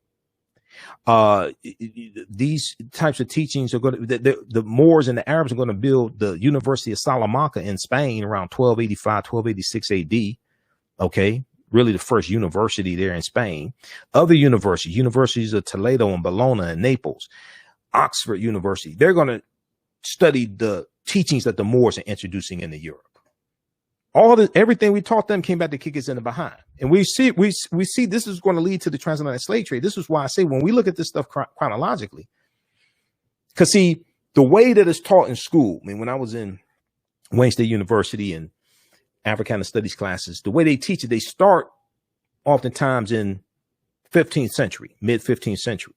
These types of teachings are going to, the Moors and the Arabs are going to build the University of Salamanca in Spain around 1285, 1286 AD. Okay. Really the first university there in Spain. Other universities of Toledo and Bologna and Naples, Oxford University, they're going to study the teachings that the Moors are introducing into Europe. Everything we taught them came back to kick us in the behind. And we see this is going to lead to the transatlantic slave trade. This is why I say when we look at this stuff chronologically, because see, the way that it's taught in school, I mean, when I was in Wayne State University and Africana studies classes, the way they teach it, they start oftentimes in 15th century, mid 15th century.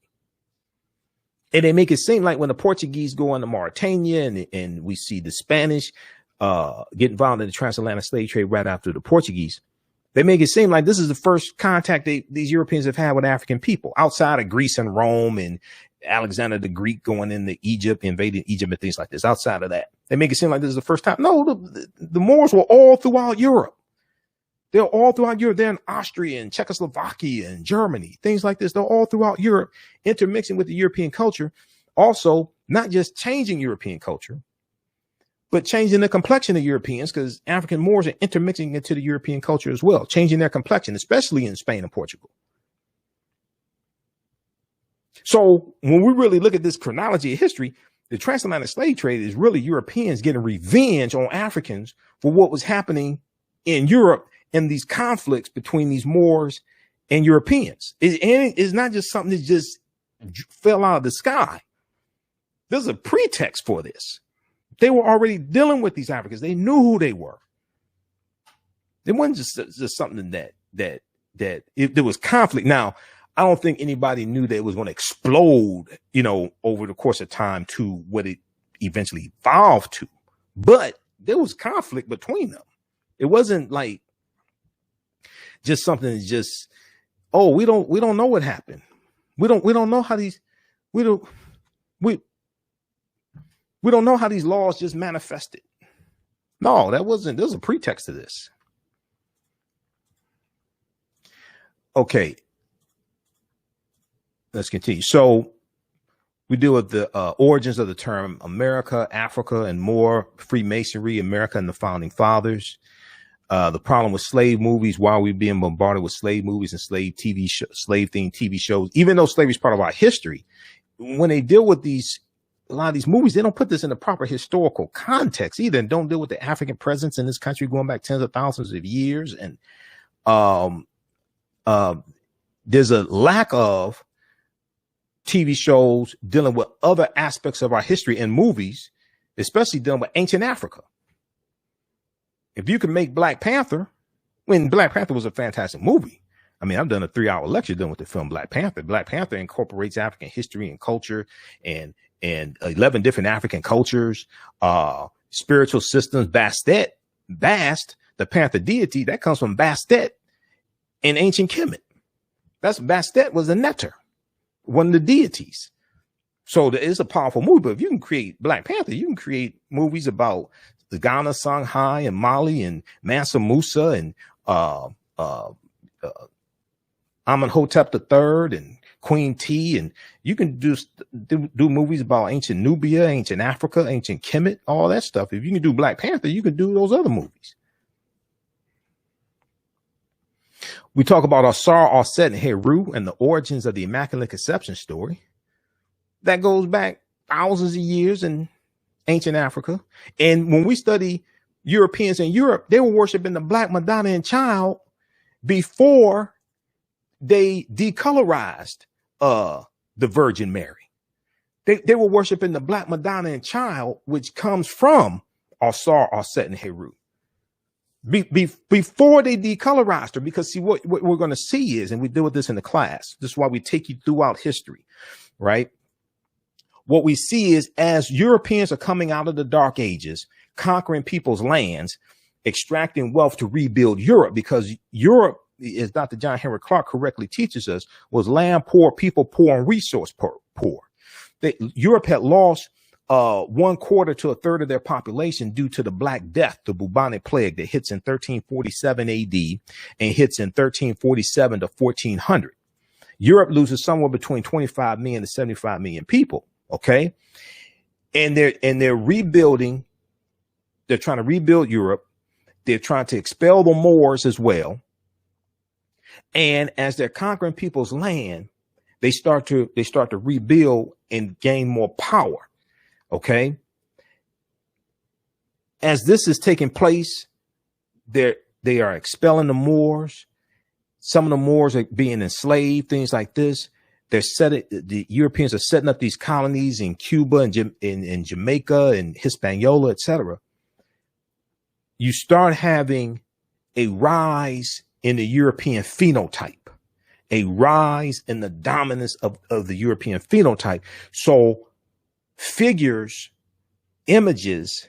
And they make it seem like when the Portuguese go into Mauritania and we see the Spanish get involved in the transatlantic slave trade right after the Portuguese, they make it seem like this is the first contact these Europeans have had with African people outside of Greece and Rome and Alexander the Greek going into Egypt, invading Egypt and things like this. Outside of that, they make it seem like this is the first time. No, the Moors were all throughout Europe. They're all throughout Europe. They're in Austria and Czechoslovakia and Germany, things like this. They're all throughout Europe, intermixing with the European culture. Also, not just changing European culture, but changing the complexion of Europeans, because African Moors are intermixing into the European culture as well, changing their complexion, especially in Spain and Portugal. So when we really look at this chronology of history, the transatlantic slave trade is really Europeans getting revenge on Africans for what was happening in Europe and these conflicts between these Moors and Europeans. It's not just something that just fell out of the sky. There's a pretext for this. They were already dealing with these Africans. They knew who they were. It wasn't just something that there was conflict. Now, I don't think anybody knew that it was going to explode, over the course of time to what it eventually evolved to. But there was conflict between them. It wasn't like just something that's just, oh, we don't know what happened. We don't know how we don't know how these laws just manifested. No, there's a pretext to this. Okay. Let's continue. So we deal with the origins of the term America, Africa, and Moor, Freemasonry, America, and the founding fathers. The problem with slave movies, why we're being bombarded with slave movies and slave themed TV shows, even though slavery is part of our history, when they deal with a lot of these movies, they don't put this in the proper historical context either, and don't deal with the African presence in this country going back tens of thousands of years. And there's a lack of TV shows dealing with other aspects of our history and movies, especially dealing with ancient Africa. If you can make Black Panther, Black Panther was a fantastic movie. I mean, I've done a 3-hour lecture dealing with the film Black Panther. Black Panther incorporates African history and culture and 11 different African cultures, spiritual systems. Bast, the Panther deity, that comes from Bastet in ancient Kemet. Bastet was a netter, one of the deities. So it's a powerful movie. But if you can create Black Panther, you can create movies about the Ghana, Songhai, and Mali, and Mansa Musa, and Amenhotep III, and Queen T, and you can do movies about ancient Nubia, ancient Africa, ancient Kemet, all that stuff. If you can do Black Panther, you can do those other movies. We talk about Asar, Aset, and Heru and the origins of the Immaculate Conception story. That goes back thousands of years in ancient Africa. And when we study Europeans in Europe, they were worshiping the Black Madonna and Child before they decolorized the Virgin Mary. They were worshiping the Black Madonna and Child, which comes from Asar, Aset, and Heru. Before they decolorized her, because see, what we're going to see is, and we deal with this in the class, this is why we take you throughout history, right? What we see is as Europeans are coming out of the Dark Ages, conquering people's lands, extracting wealth to rebuild Europe, because Europe, as Dr. John Henry Clark correctly teaches us, was land poor, people poor, and resource poor. Europe had lost 1/4 to 1/3 of their population due to the Black Death, the bubonic plague that hits in 1347 AD and hits in 1347 to 1400. Europe loses somewhere between 25 million to 75 million people. Okay. And they're rebuilding. They're trying to rebuild Europe. They're trying to expel the Moors as well. And as they're conquering people's land, they start to rebuild and gain more power. Okay. As this is taking place, they are expelling the Moors. Some of the Moors are being enslaved, things like this. The Europeans are setting up these colonies in Cuba and in Jamaica and Hispaniola, etc. You start having a rise in the European phenotype, a rise in the dominance of the European phenotype. So figures, images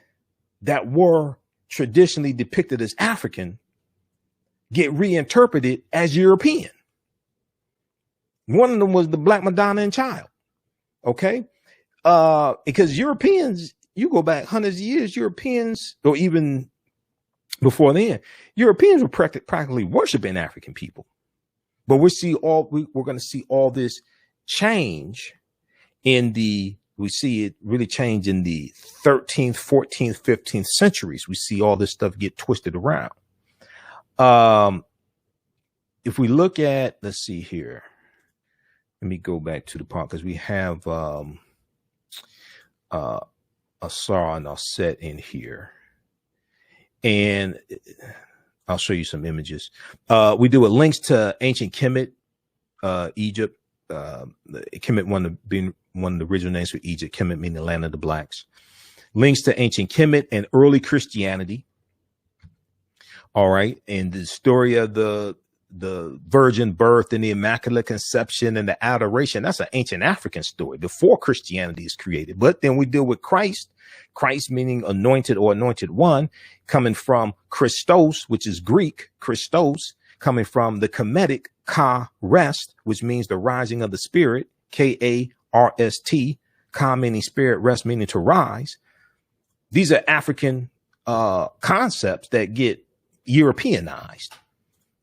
that were traditionally depicted as African get reinterpreted as European. One of them was the Black Madonna and Child. Okay. Because Europeans, you go back hundreds of years, Europeans, or even before then, Europeans were practically worshiping African people. But we're going to see all this change we see it really change in the 13th, 14th, 15th centuries. We see all this stuff get twisted around. If we look at, let's see here. Let me go back to the part because we have Asar and Aset in here. And I'll show you some images. We do with links to ancient Kemet, Egypt. Kemet being one of the original names for Egypt, Kemet meaning the land of the blacks. Links to ancient Kemet and early Christianity. All right. And the story of the virgin birth and the Immaculate Conception and the adoration. That's an ancient African story before Christianity is created. But then we deal with Christ meaning anointed or anointed one, coming from Christos, which is Greek, Christos, coming from the Kemetic ka rest, which means the rising of the spirit, K-A-R-S-T, ka meaning spirit, rest meaning to rise. These are African concepts that get Europeanized.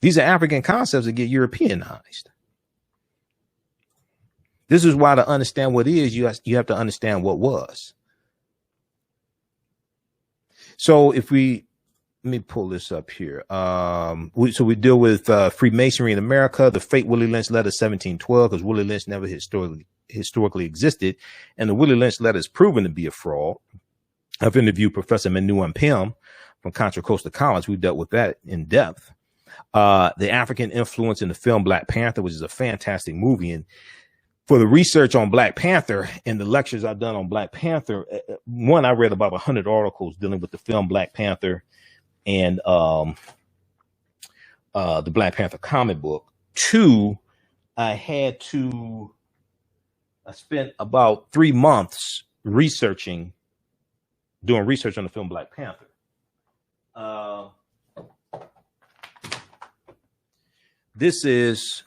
These are African concepts that get Europeanized. This is why to understand what is, you have to understand what was. So let me pull this up here. We deal with Freemasonry in America, the fake Willie Lynch letter 1712, because Willie Lynch never historically existed. And the Willie Lynch letter is proven to be a fraud. I've interviewed Professor Manu Mpim from Contra Costa College. We dealt with that in depth. The African influence in the film Black Panther, which is a fantastic movie. And for the research on Black Panther and the lectures I've done on Black Panther, one, I read about 100 articles dealing with the film Black Panther and the Black Panther comic book. Two, I spent about 3 months doing research on the film Black Panther. This is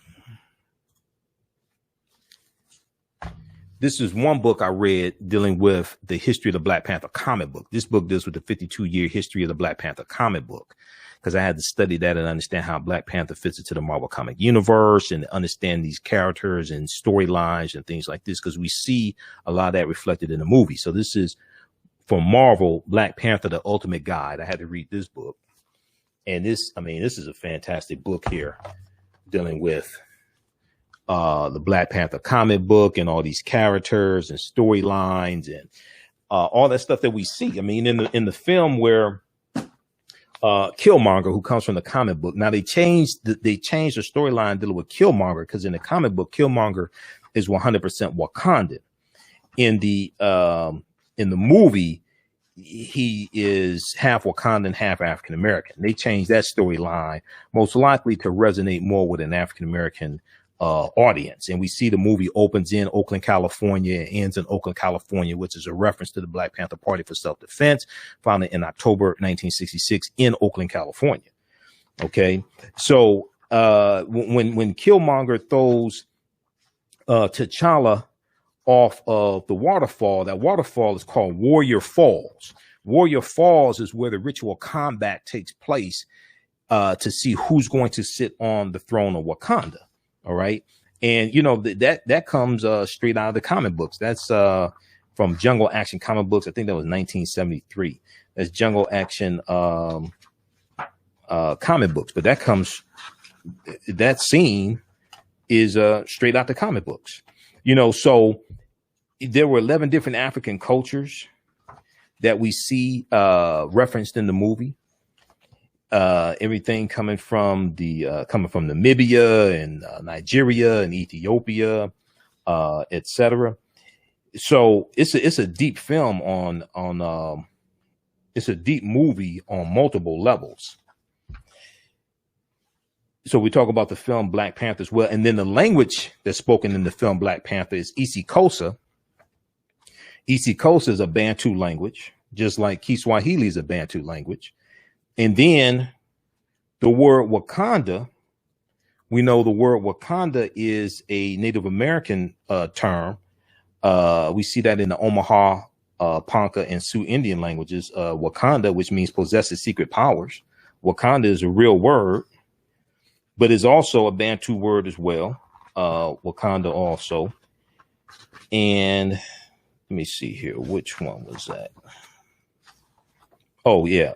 this is one book I read dealing with the history of the Black Panther comic book. This book deals with the 52-year history of the Black Panther comic book, because I had to study that and understand how Black Panther fits into the Marvel comic universe and understand these characters and storylines and things like this, because we see a lot of that reflected in the movie. So this is from Marvel, Black Panther, the Ultimate Guide. I had to read this book. And this is a fantastic book here dealing with the Black Panther comic book and all these characters and storylines and all that stuff that we see. I mean, in the film where Killmonger, who comes from the comic book, now they changed the storyline dealing with Killmonger, because in the comic book, Killmonger is 100% Wakandan. In the movie, he is half Wakandan, half African American. They changed that storyline most likely to resonate more with an African American audience. And we see the movie opens in Oakland, California, and ends in Oakland, California, which is a reference to the Black Panther Party for Self-Defense, founded in October 1966 in Oakland, California. Okay, so when Killmonger throws T'Challa off of the waterfall, that waterfall is called Warrior Falls. Warrior Falls is where the ritual combat takes place to see who's going to sit on the throne of Wakanda. All right. And, you know, that comes straight out of the comic books. That's from Jungle Action comic books. I think that was 1973. That's Jungle Action comic books. But that scene is straight out the comic books. You know, so there were 11 different African cultures that we see referenced in the movie. Everything coming from Namibia and Nigeria and Ethiopia, etc. So it's a deep film it's a deep movie on multiple levels. So we talk about the film Black Panther as well. And then the language that's spoken in the film Black Panther is isiXhosa. isiXhosa is a Bantu language, just like Kiswahili is a Bantu language. And then the word Wakanda, we know the word Wakanda is a Native American term. We see that in the Omaha, Ponca, and Sioux Indian languages. Wakanda, which means possesses secret powers. Wakanda is a real word, but is also a Bantu word as well. Wakanda also. And let me see here. Which one was that? Oh, yeah.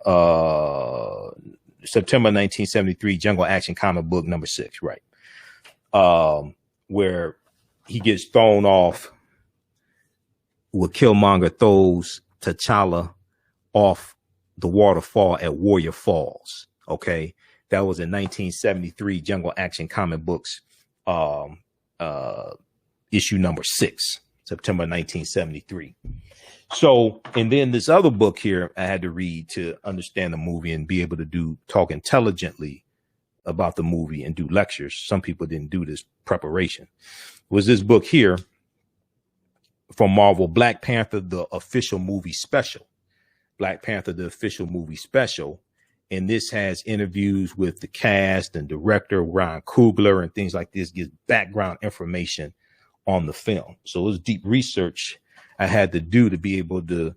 September 1973, Jungle Action comic book number 6, right. Where he gets thrown off, where Killmonger throws T'Challa off the waterfall at Warrior Falls. Okay. That was in 1973 Jungle Action comic books, issue number 6, September 1973. So, and then this other book here I had to read to understand the movie and be able to talk intelligently about the movie and do lectures. Some people didn't do this preparation. Was this book here from Marvel, Black Panther, the official movie special. Black Panther, the official movie special. And this has interviews with the cast and director Ryan Coogler and things like this, gives background information on the film. So it was deep research I had to do to be able to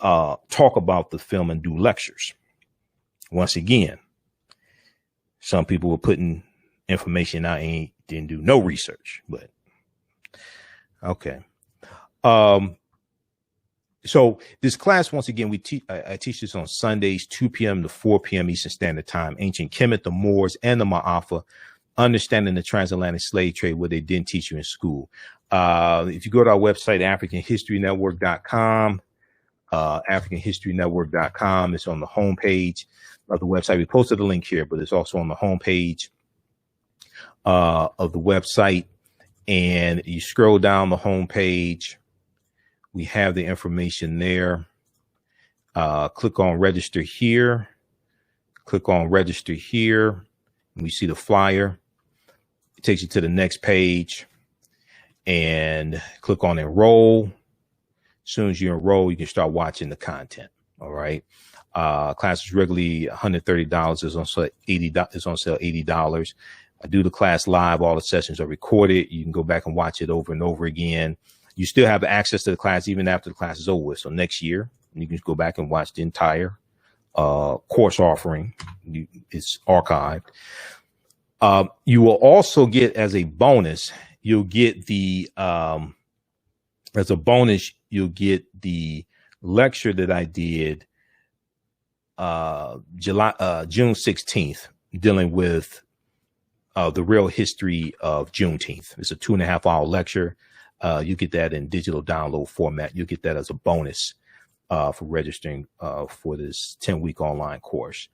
talk about the film and do lectures. Once again, some people were putting information I didn't do no research, but okay. So this class, once again, I teach this on Sundays, 2 p.m. to 4 p.m. Eastern Standard Time. Ancient Kemet, the Moors, and the Maafa, understanding the transatlantic slave trade, what they didn't teach you in school. If you go to our website, AfricanHistoryNetwork.com, AfricanHistoryNetwork.com, it's on the homepage of the website. We posted a link here, but it's also on the homepage of the website. And you scroll down the homepage. We have the information there. Click on register here. Click on register here. And we see the flyer. It takes you to the next page. And click on enroll. As soon as you enroll, you can start watching the content. All right. Class is regularly $130. It's on sale $80. It's on sale $80. I do the class live. All the sessions are recorded. You can go back and watch it over and over again. You still have access to the class even after the class is over with. So next year, you can go back and watch the entire course offering. It's archived. You will also get as a bonus, you'll get the lecture that I did June 16th, dealing with the real history of Juneteenth. It's a 2.5-hour lecture. You get that in digital download format. You get that as a bonus for registering for this 10-week online course.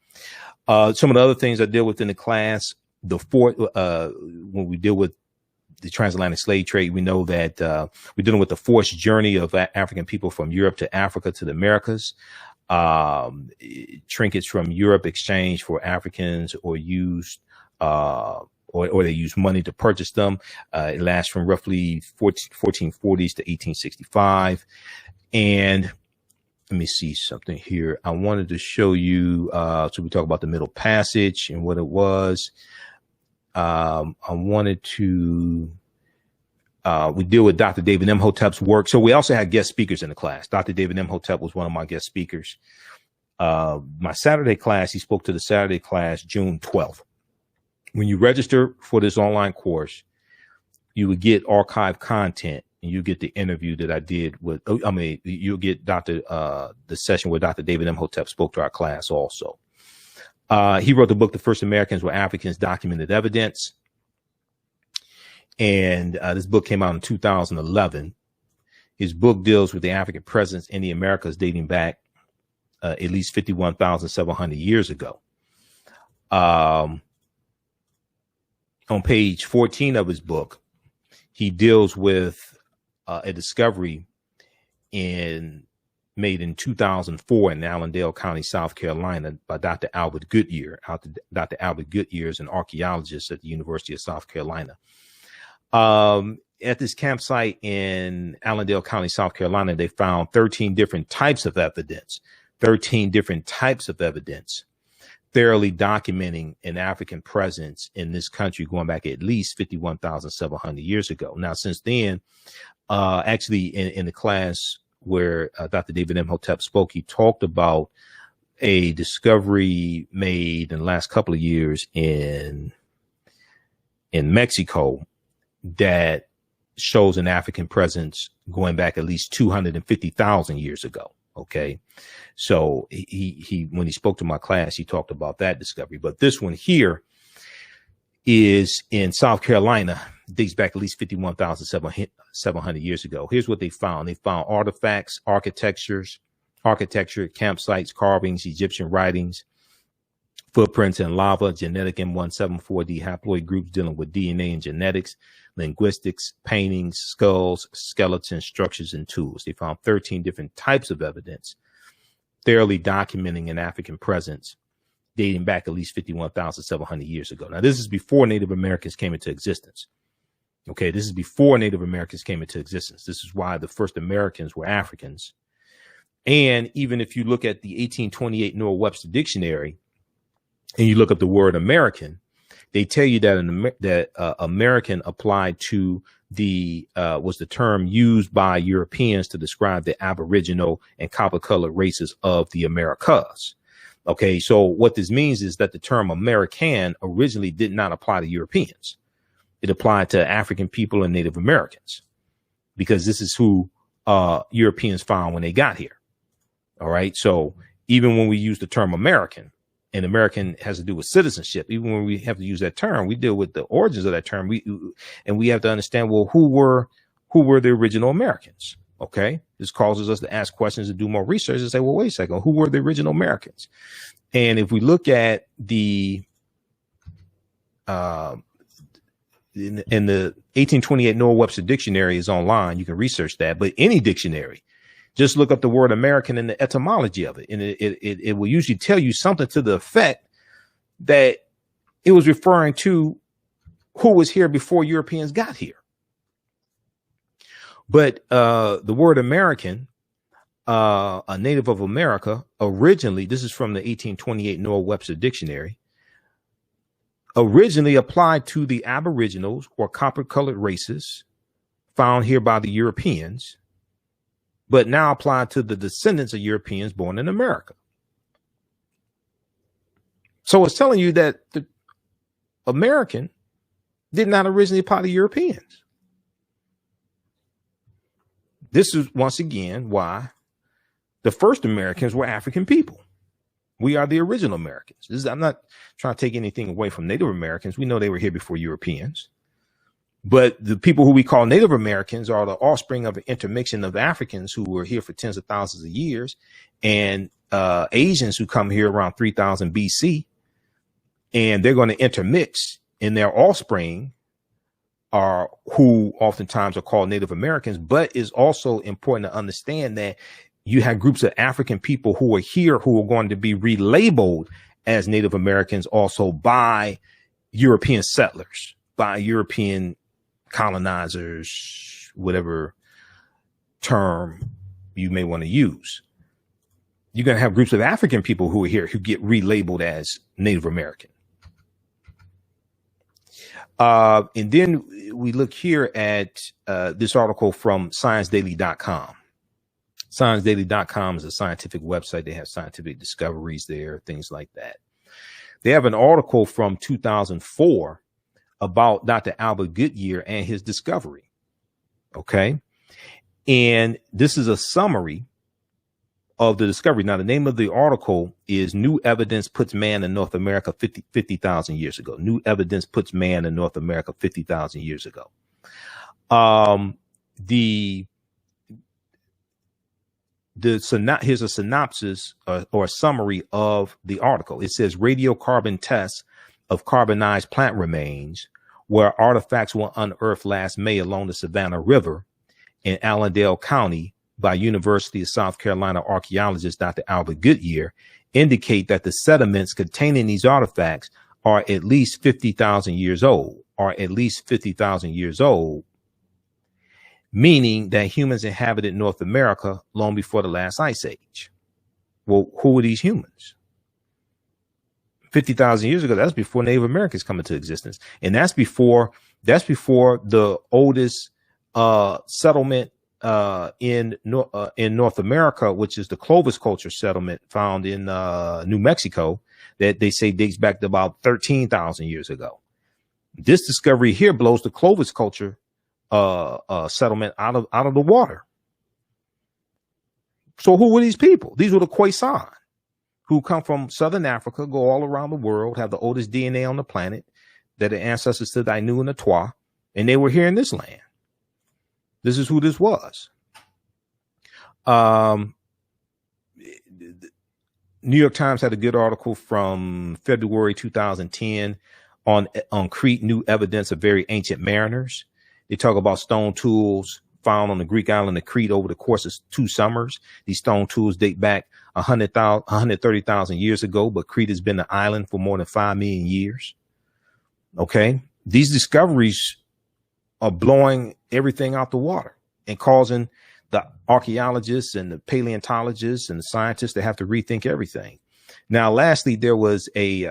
Some of the other things I deal with in the class, when we deal with the transatlantic slave trade, we know that we're dealing with the forced journey of African people from Europe to Africa to the Americas. Trinkets from Europe exchanged for Africans or used or they use money to purchase them. It lasts from roughly 1440s to 1865. And let me see something here. I wanted to show you, so we talk about the Middle Passage and what it was. I wanted to, we deal with Dr. David Imhotep's work. So we also had guest speakers in the class. Dr. David Imhotep was one of my guest speakers. My Saturday class, he spoke to the Saturday class, June 12th. When you register for this online course, you would get archived content, and you get the interview that I did with, you'll get the session where Dr. David Imhotep spoke to our class also. He wrote the book, The First Americans Were Africans, Documented Evidence. And this book came out in 2011. His book deals with the African presence in the Americas dating back at least 51,700 years ago. On page 14 of his book, he deals with a discovery made in 2004 in Allendale County, South Carolina, by Dr. Albert Goodyear. Dr. Albert Goodyear is an archaeologist at the University of South Carolina. At this campsite in Allendale County, South Carolina, they found 13 different types of evidence, thoroughly documenting an African presence in this country going back at least 51,700 years ago. Now, since then, actually in the class where Dr. David Imhotep spoke, he talked about a discovery made in the last couple of years in Mexico that shows an African presence going back at least 250,000 years ago. Okay. So he when he spoke to my class, he talked about that discovery. But this one here is in South Carolina, dates back at least 51,700 years ago. Here's what they found. They found artifacts, architecture, campsites, carvings, Egyptian writings, footprints in lava, genetic M174D haploid groups dealing with DNA and genetics, linguistics, paintings, skulls, skeletons, structures, and tools. They found 13 different types of evidence, thoroughly documenting an African presence dating back at least 51,700 years ago. Now, this is before Native Americans came into existence. Okay, this is before Native Americans came into existence. This is why the first Americans were Africans. And even if you look at the 1828 Noah Webster Dictionary and you look up the word American, they tell you that American applied to was the term used by Europeans to describe the Aboriginal and copper-colored races of the Americas. Okay, so what this means is that the term American originally did not apply to Europeans. It applied to African people and Native Americans, because this is who Europeans found when they got here. All right, so even when we use the term American, and American has to do with citizenship, even when we have to use that term, we deal with the origins of that term. We have to understand, well, who were the original Americans? Okay, this causes us to ask questions and do more research and say, well, wait a second, who were the original Americans? And if we look at in the 1828 Noah Webster Dictionary is online, you can research that, but any dictionary, just look up the word American and the etymology of it. And it will usually tell you something to the effect that it was referring to who was here before Europeans got here. But the word American, a native of America, originally, this is from the 1828 Noah Webster Dictionary, originally applied to the Aboriginals or copper-colored races found here by the Europeans, but now applied to the descendants of Europeans born in America. So it's telling you that the American did not originally apply to Europeans. This is once again why the first Americans were African people. We are the original Americans. I'm not trying to take anything away from Native Americans. We know they were here before Europeans. But the people who we call Native Americans are the offspring of an intermixing of Africans who were here for tens of thousands of years, and Asians who come here around 3000 BC. And they're going to intermix, in their offspring are who oftentimes are called Native Americans. But it's also important to understand that you have groups of African people who are here who are going to be relabeled as Native Americans also by European settlers, by European colonizers, whatever term you may want to use. You're going to have groups of African people who are here who get relabeled as Native American. And then we look here at this article from ScienceDaily.com. ScienceDaily.com is a scientific website. They have scientific discoveries there, things like that. They have an article from 2004 about Dr. Albert Goodyear and his discovery. Okay. And this is a summary of the discovery. Now, the name of the article is New Evidence Puts Man in North America 50,000 years ago. New Evidence Puts Man in North America 50,000 years ago. Here's a synopsis or a summary of the article. It says radiocarbon tests of carbonized plant remains where artifacts were unearthed last May along the Savannah River in Allendale County by University of South Carolina archaeologist Dr. Albert Goodyear indicate that the sediments containing these artifacts are at least 50,000 years old, meaning that humans inhabited North America long before the last ice age. Well, who were these humans? 50,000 years ago, that's before Native Americans come into existence. And that's before the oldest settlement in North America, which is the Clovis culture settlement found in New Mexico, that they say dates back to about 13,000 years ago. This discovery here blows the Clovis culture settlement out of the water. So who were these people? These were the Khoisan, who come from Southern Africa, go all around the world, have the oldest DNA on the planet, that are ancestors to the Ainu and the Twa, and they were here in this land. This is who this was. New York Times had a good article from February 2010 on Crete, new evidence of very ancient mariners. They talk about stone tools found on the Greek island of Crete over the course of 2 summers. These stone tools date back 130,000 years ago, but Crete has been an island for more than 5 million years. Okay. These discoveries are blowing everything out the water and causing the archaeologists and the paleontologists and the scientists to have to rethink everything. Now, lastly, there was a,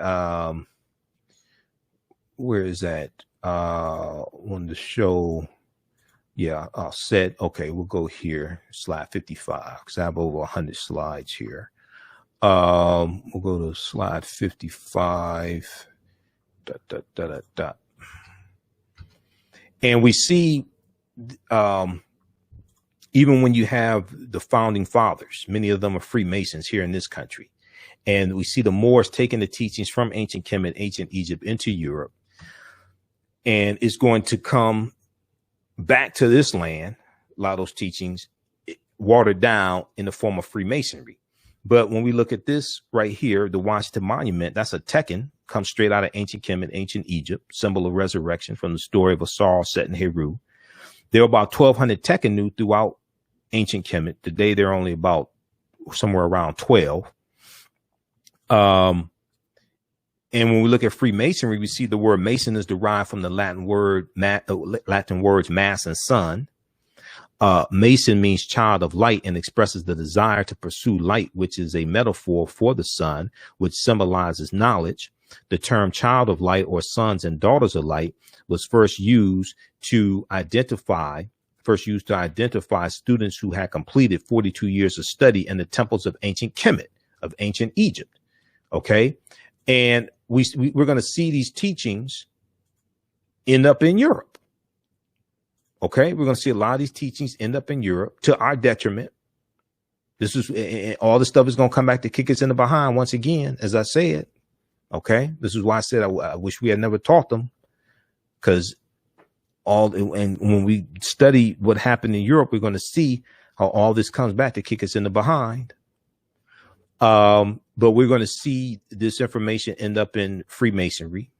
where is that? On the show. Yeah, set. Okay, we'll go here. Slide 55, because I have over 100 slides here. We'll go to slide 55. And we see, even when you have the founding fathers, many of them are Freemasons here in this country. And we see the Moors taking the teachings from ancient Kemet, ancient Egypt into Europe. And it's going to come back to this land, a lot of those teachings watered down in the form of Freemasonry. But when we look at this right here, the Washington Monument, that's a Tekken, comes straight out of ancient Kemet, ancient Egypt, symbol of resurrection from the story of Asar set in Heru. There are about 1,200 Tekkenu throughout ancient Kemet. Today, there are only about somewhere around 12. And when we look at Freemasonry, we see the word Mason is derived from the Latin words mass and sun. Mason means child of light and expresses the desire to pursue light, which is a metaphor for the sun, which symbolizes knowledge. The term child of light or sons and daughters of light was first used to identify first used to identify students who had completed 42 years of study in the temples of ancient Kemet, of ancient Egypt. Okay. And we're going to see these teachings end up in Europe. Okay. We're going to see a lot of these teachings end up in Europe to our detriment. This is all this stuff is going to come back to kick us in the behind once again, as I said. Okay. This is why I said I wish we had never taught them, because and when we study what happened in Europe, we're going to see how all this comes back to kick us in the behind. But we're going to see this information end up in Freemasonry.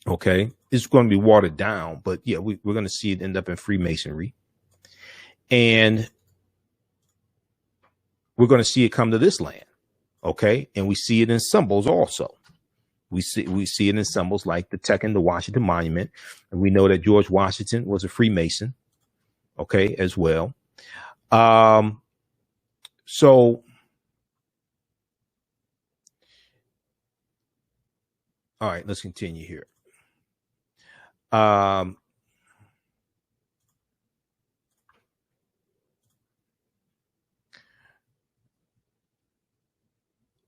Okay. It's going to be watered down, but yeah, we're going to see it end up in Freemasonry. And we're going to see it come to this land. Okay. And we see it in symbols also. We see it in symbols like the Tekken, the Washington Monument. And we know that George Washington was a Freemason. Okay. As well. So all right, let's continue here.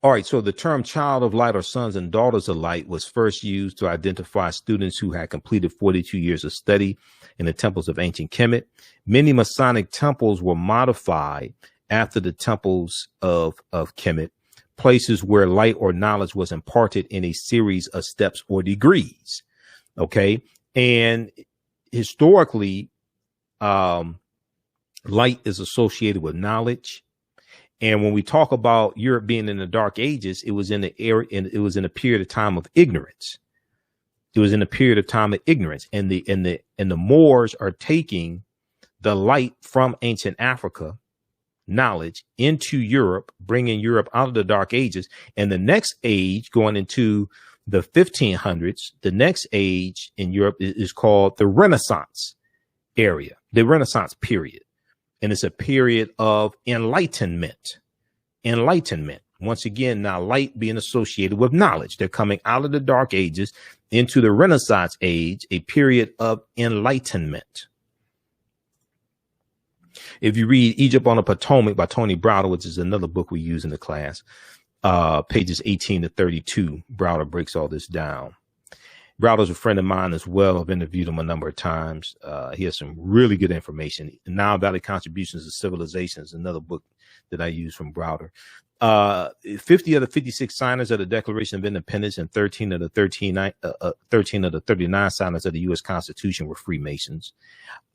All right, so the term child of light or sons and daughters of light was first used to identify students who had completed 42 years of study in the temples of ancient Kemet. Many Masonic temples were modified after the temples of Kemet, places where light or knowledge was imparted in a series of steps or degrees. Okay, and historically, light is associated with knowledge. And when we talk about Europe being in the Dark Ages, it was in the era, and it was in a period of time of ignorance. It was in a period of time of ignorance, and the Moors are taking the light from ancient Africa, knowledge, into Europe, bringing Europe out of the Dark Ages. And the next age, going into the 1500s, the next age in Europe is called the Renaissance area, the Renaissance period. And it's a period of enlightenment. Enlightenment. Once again, now light being associated with knowledge. They're coming out of the Dark Ages into the Renaissance age, a period of enlightenment. If you read Egypt on the Potomac by Tony Browder, which is another book we use in the class, pages 18 to 32, Browder breaks all this down. Browder's a friend of mine as well. I've interviewed him a number of times. He has some really good information. Now Valley Contributions to Civilization is another book that I use from Browder. 50 of the 56 signers of the Declaration of Independence and 13 of the 39 signers of the U.S. Constitution were Freemasons.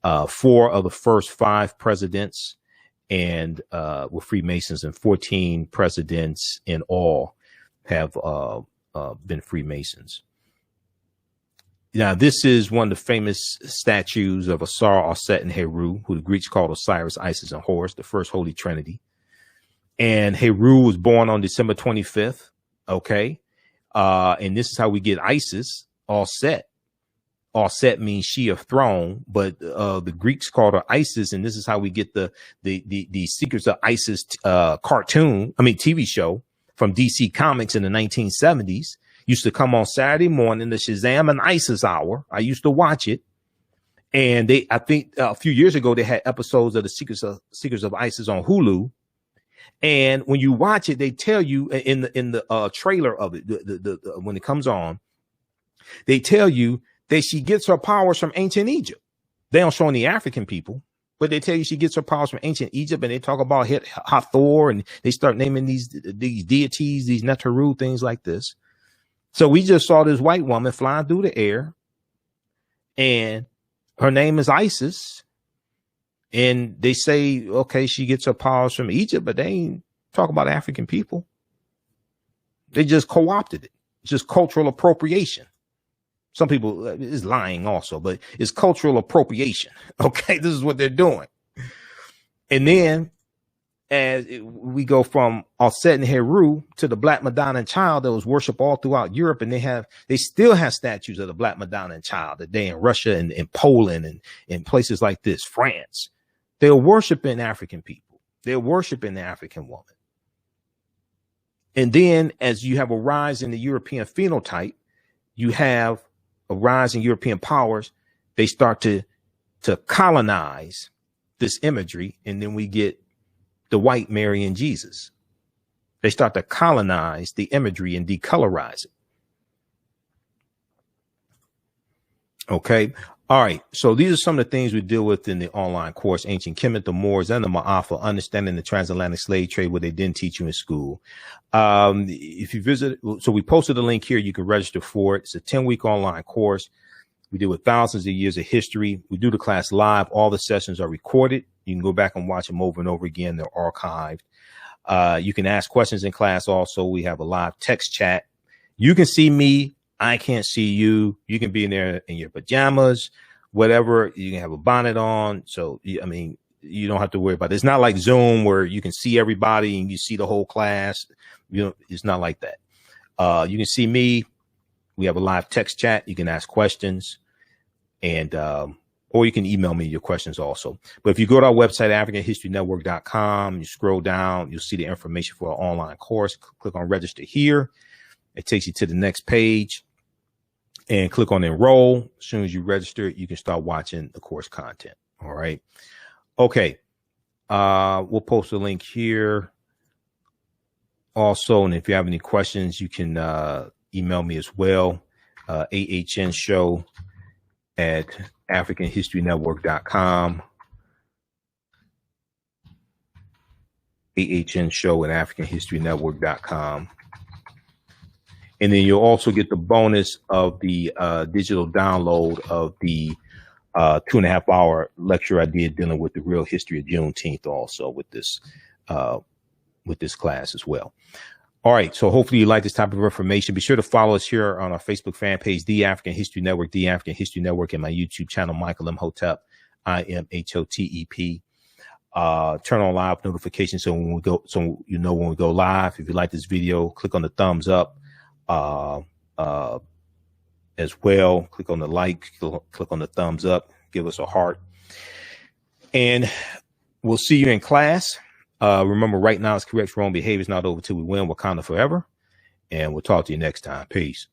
4 of the first 5 presidents were Freemasons, and 14 presidents in all have been Freemasons. Now, this is one of the famous statues of Asar, Aset, and Heru, who the Greeks called Osiris, Isis, and Horus, the first Holy Trinity. And Heru was born on December 25th. Okay. And this is how we get Isis, Aset. Aset means she of throne, but the Greeks called her Isis, and this is how we get the Secrets of Isis TV show from DC Comics in the 1970s. Used to come on Saturday morning, the Shazam and Isis hour. I used to watch it. And I think a few years ago, they had episodes of the Secrets of Isis on Hulu. And when you watch it, they tell you in the trailer of it, when it comes on, they tell you that she gets her powers from ancient Egypt. They don't show any African people, but they tell you she gets her powers from ancient Egypt. And they talk about Hathor, and they start naming these deities, these Neteru, things like this. So we just saw this white woman flying through the air, and her name is Isis. And they say, okay, she gets her powers from Egypt, but they ain't talk about African people. They just co-opted it. It's just cultural appropriation. Some people is lying also, but it's cultural appropriation. Okay, this is what they're doing. And then as we go from Aset and Heru to the Black Madonna and Child that was worshipped all throughout Europe, and they still have statues of the Black Madonna and Child today in Russia and in Poland and in places like this, France. They're worshiping African people. They're worshiping the African woman. And then as you have a rise in the European phenotype, you have a rise in European powers. They start to to colonize this imagery, and then we get the white Mary and Jesus. They start to colonize the imagery and decolorize it. Okay. All right. So these are some of the things we deal with in the online course: Ancient Kemet, the Moors, and the Maafa, understanding the transatlantic slave trade, what they didn't teach you in school. If you visit, so we posted a link here, you can register for it. It's a 10-week online course. We deal with thousands of years of history. We do the class live. All the sessions are recorded. You can go back and watch them over and over again. They're archived. You can ask questions in class. Also, we have a live text chat. You can see me. I can't see you. You can be in there in your pajamas, whatever. You can have a bonnet on. So, I mean, you don't have to worry about it. It's not like Zoom where you can see everybody and you see the whole class. You know, it's not like that. You can see me. We have a live text chat. You can ask questions, and or you can email me your questions also. But if you go to our website, AfricanHistoryNetwork.com, you scroll down, you'll see the information for our online course. Click on register here. It takes you to the next page, and click on enroll. As soon as you register, you can start watching the course content. All right. Okay. We'll post a link here also. And if you have any questions, you can email me as well. ahnshow@AfricanHistoryNetwork.com. ahnshow@AfricanHistoryNetwork.com. And then you'll also get the bonus of the digital download of the 2.5-hour lecture I did dealing with the real history of Juneteenth, also with this class as well. All right. So hopefully you like this type of information. Be sure to follow us here on our Facebook fan page, The African History Network, The African History Network, and my YouTube channel, Michael Imhotep, IMHOTEP. Turn on live notifications so when we go, so you know when we go live. If you like this video, click on the thumbs up as well. Click on the like, click on the thumbs up, give us a heart, and we'll see you in class. Remember, right now is correct. Wrong behavior is not over till we win. Wakanda forever. And we'll talk to you next time. Peace.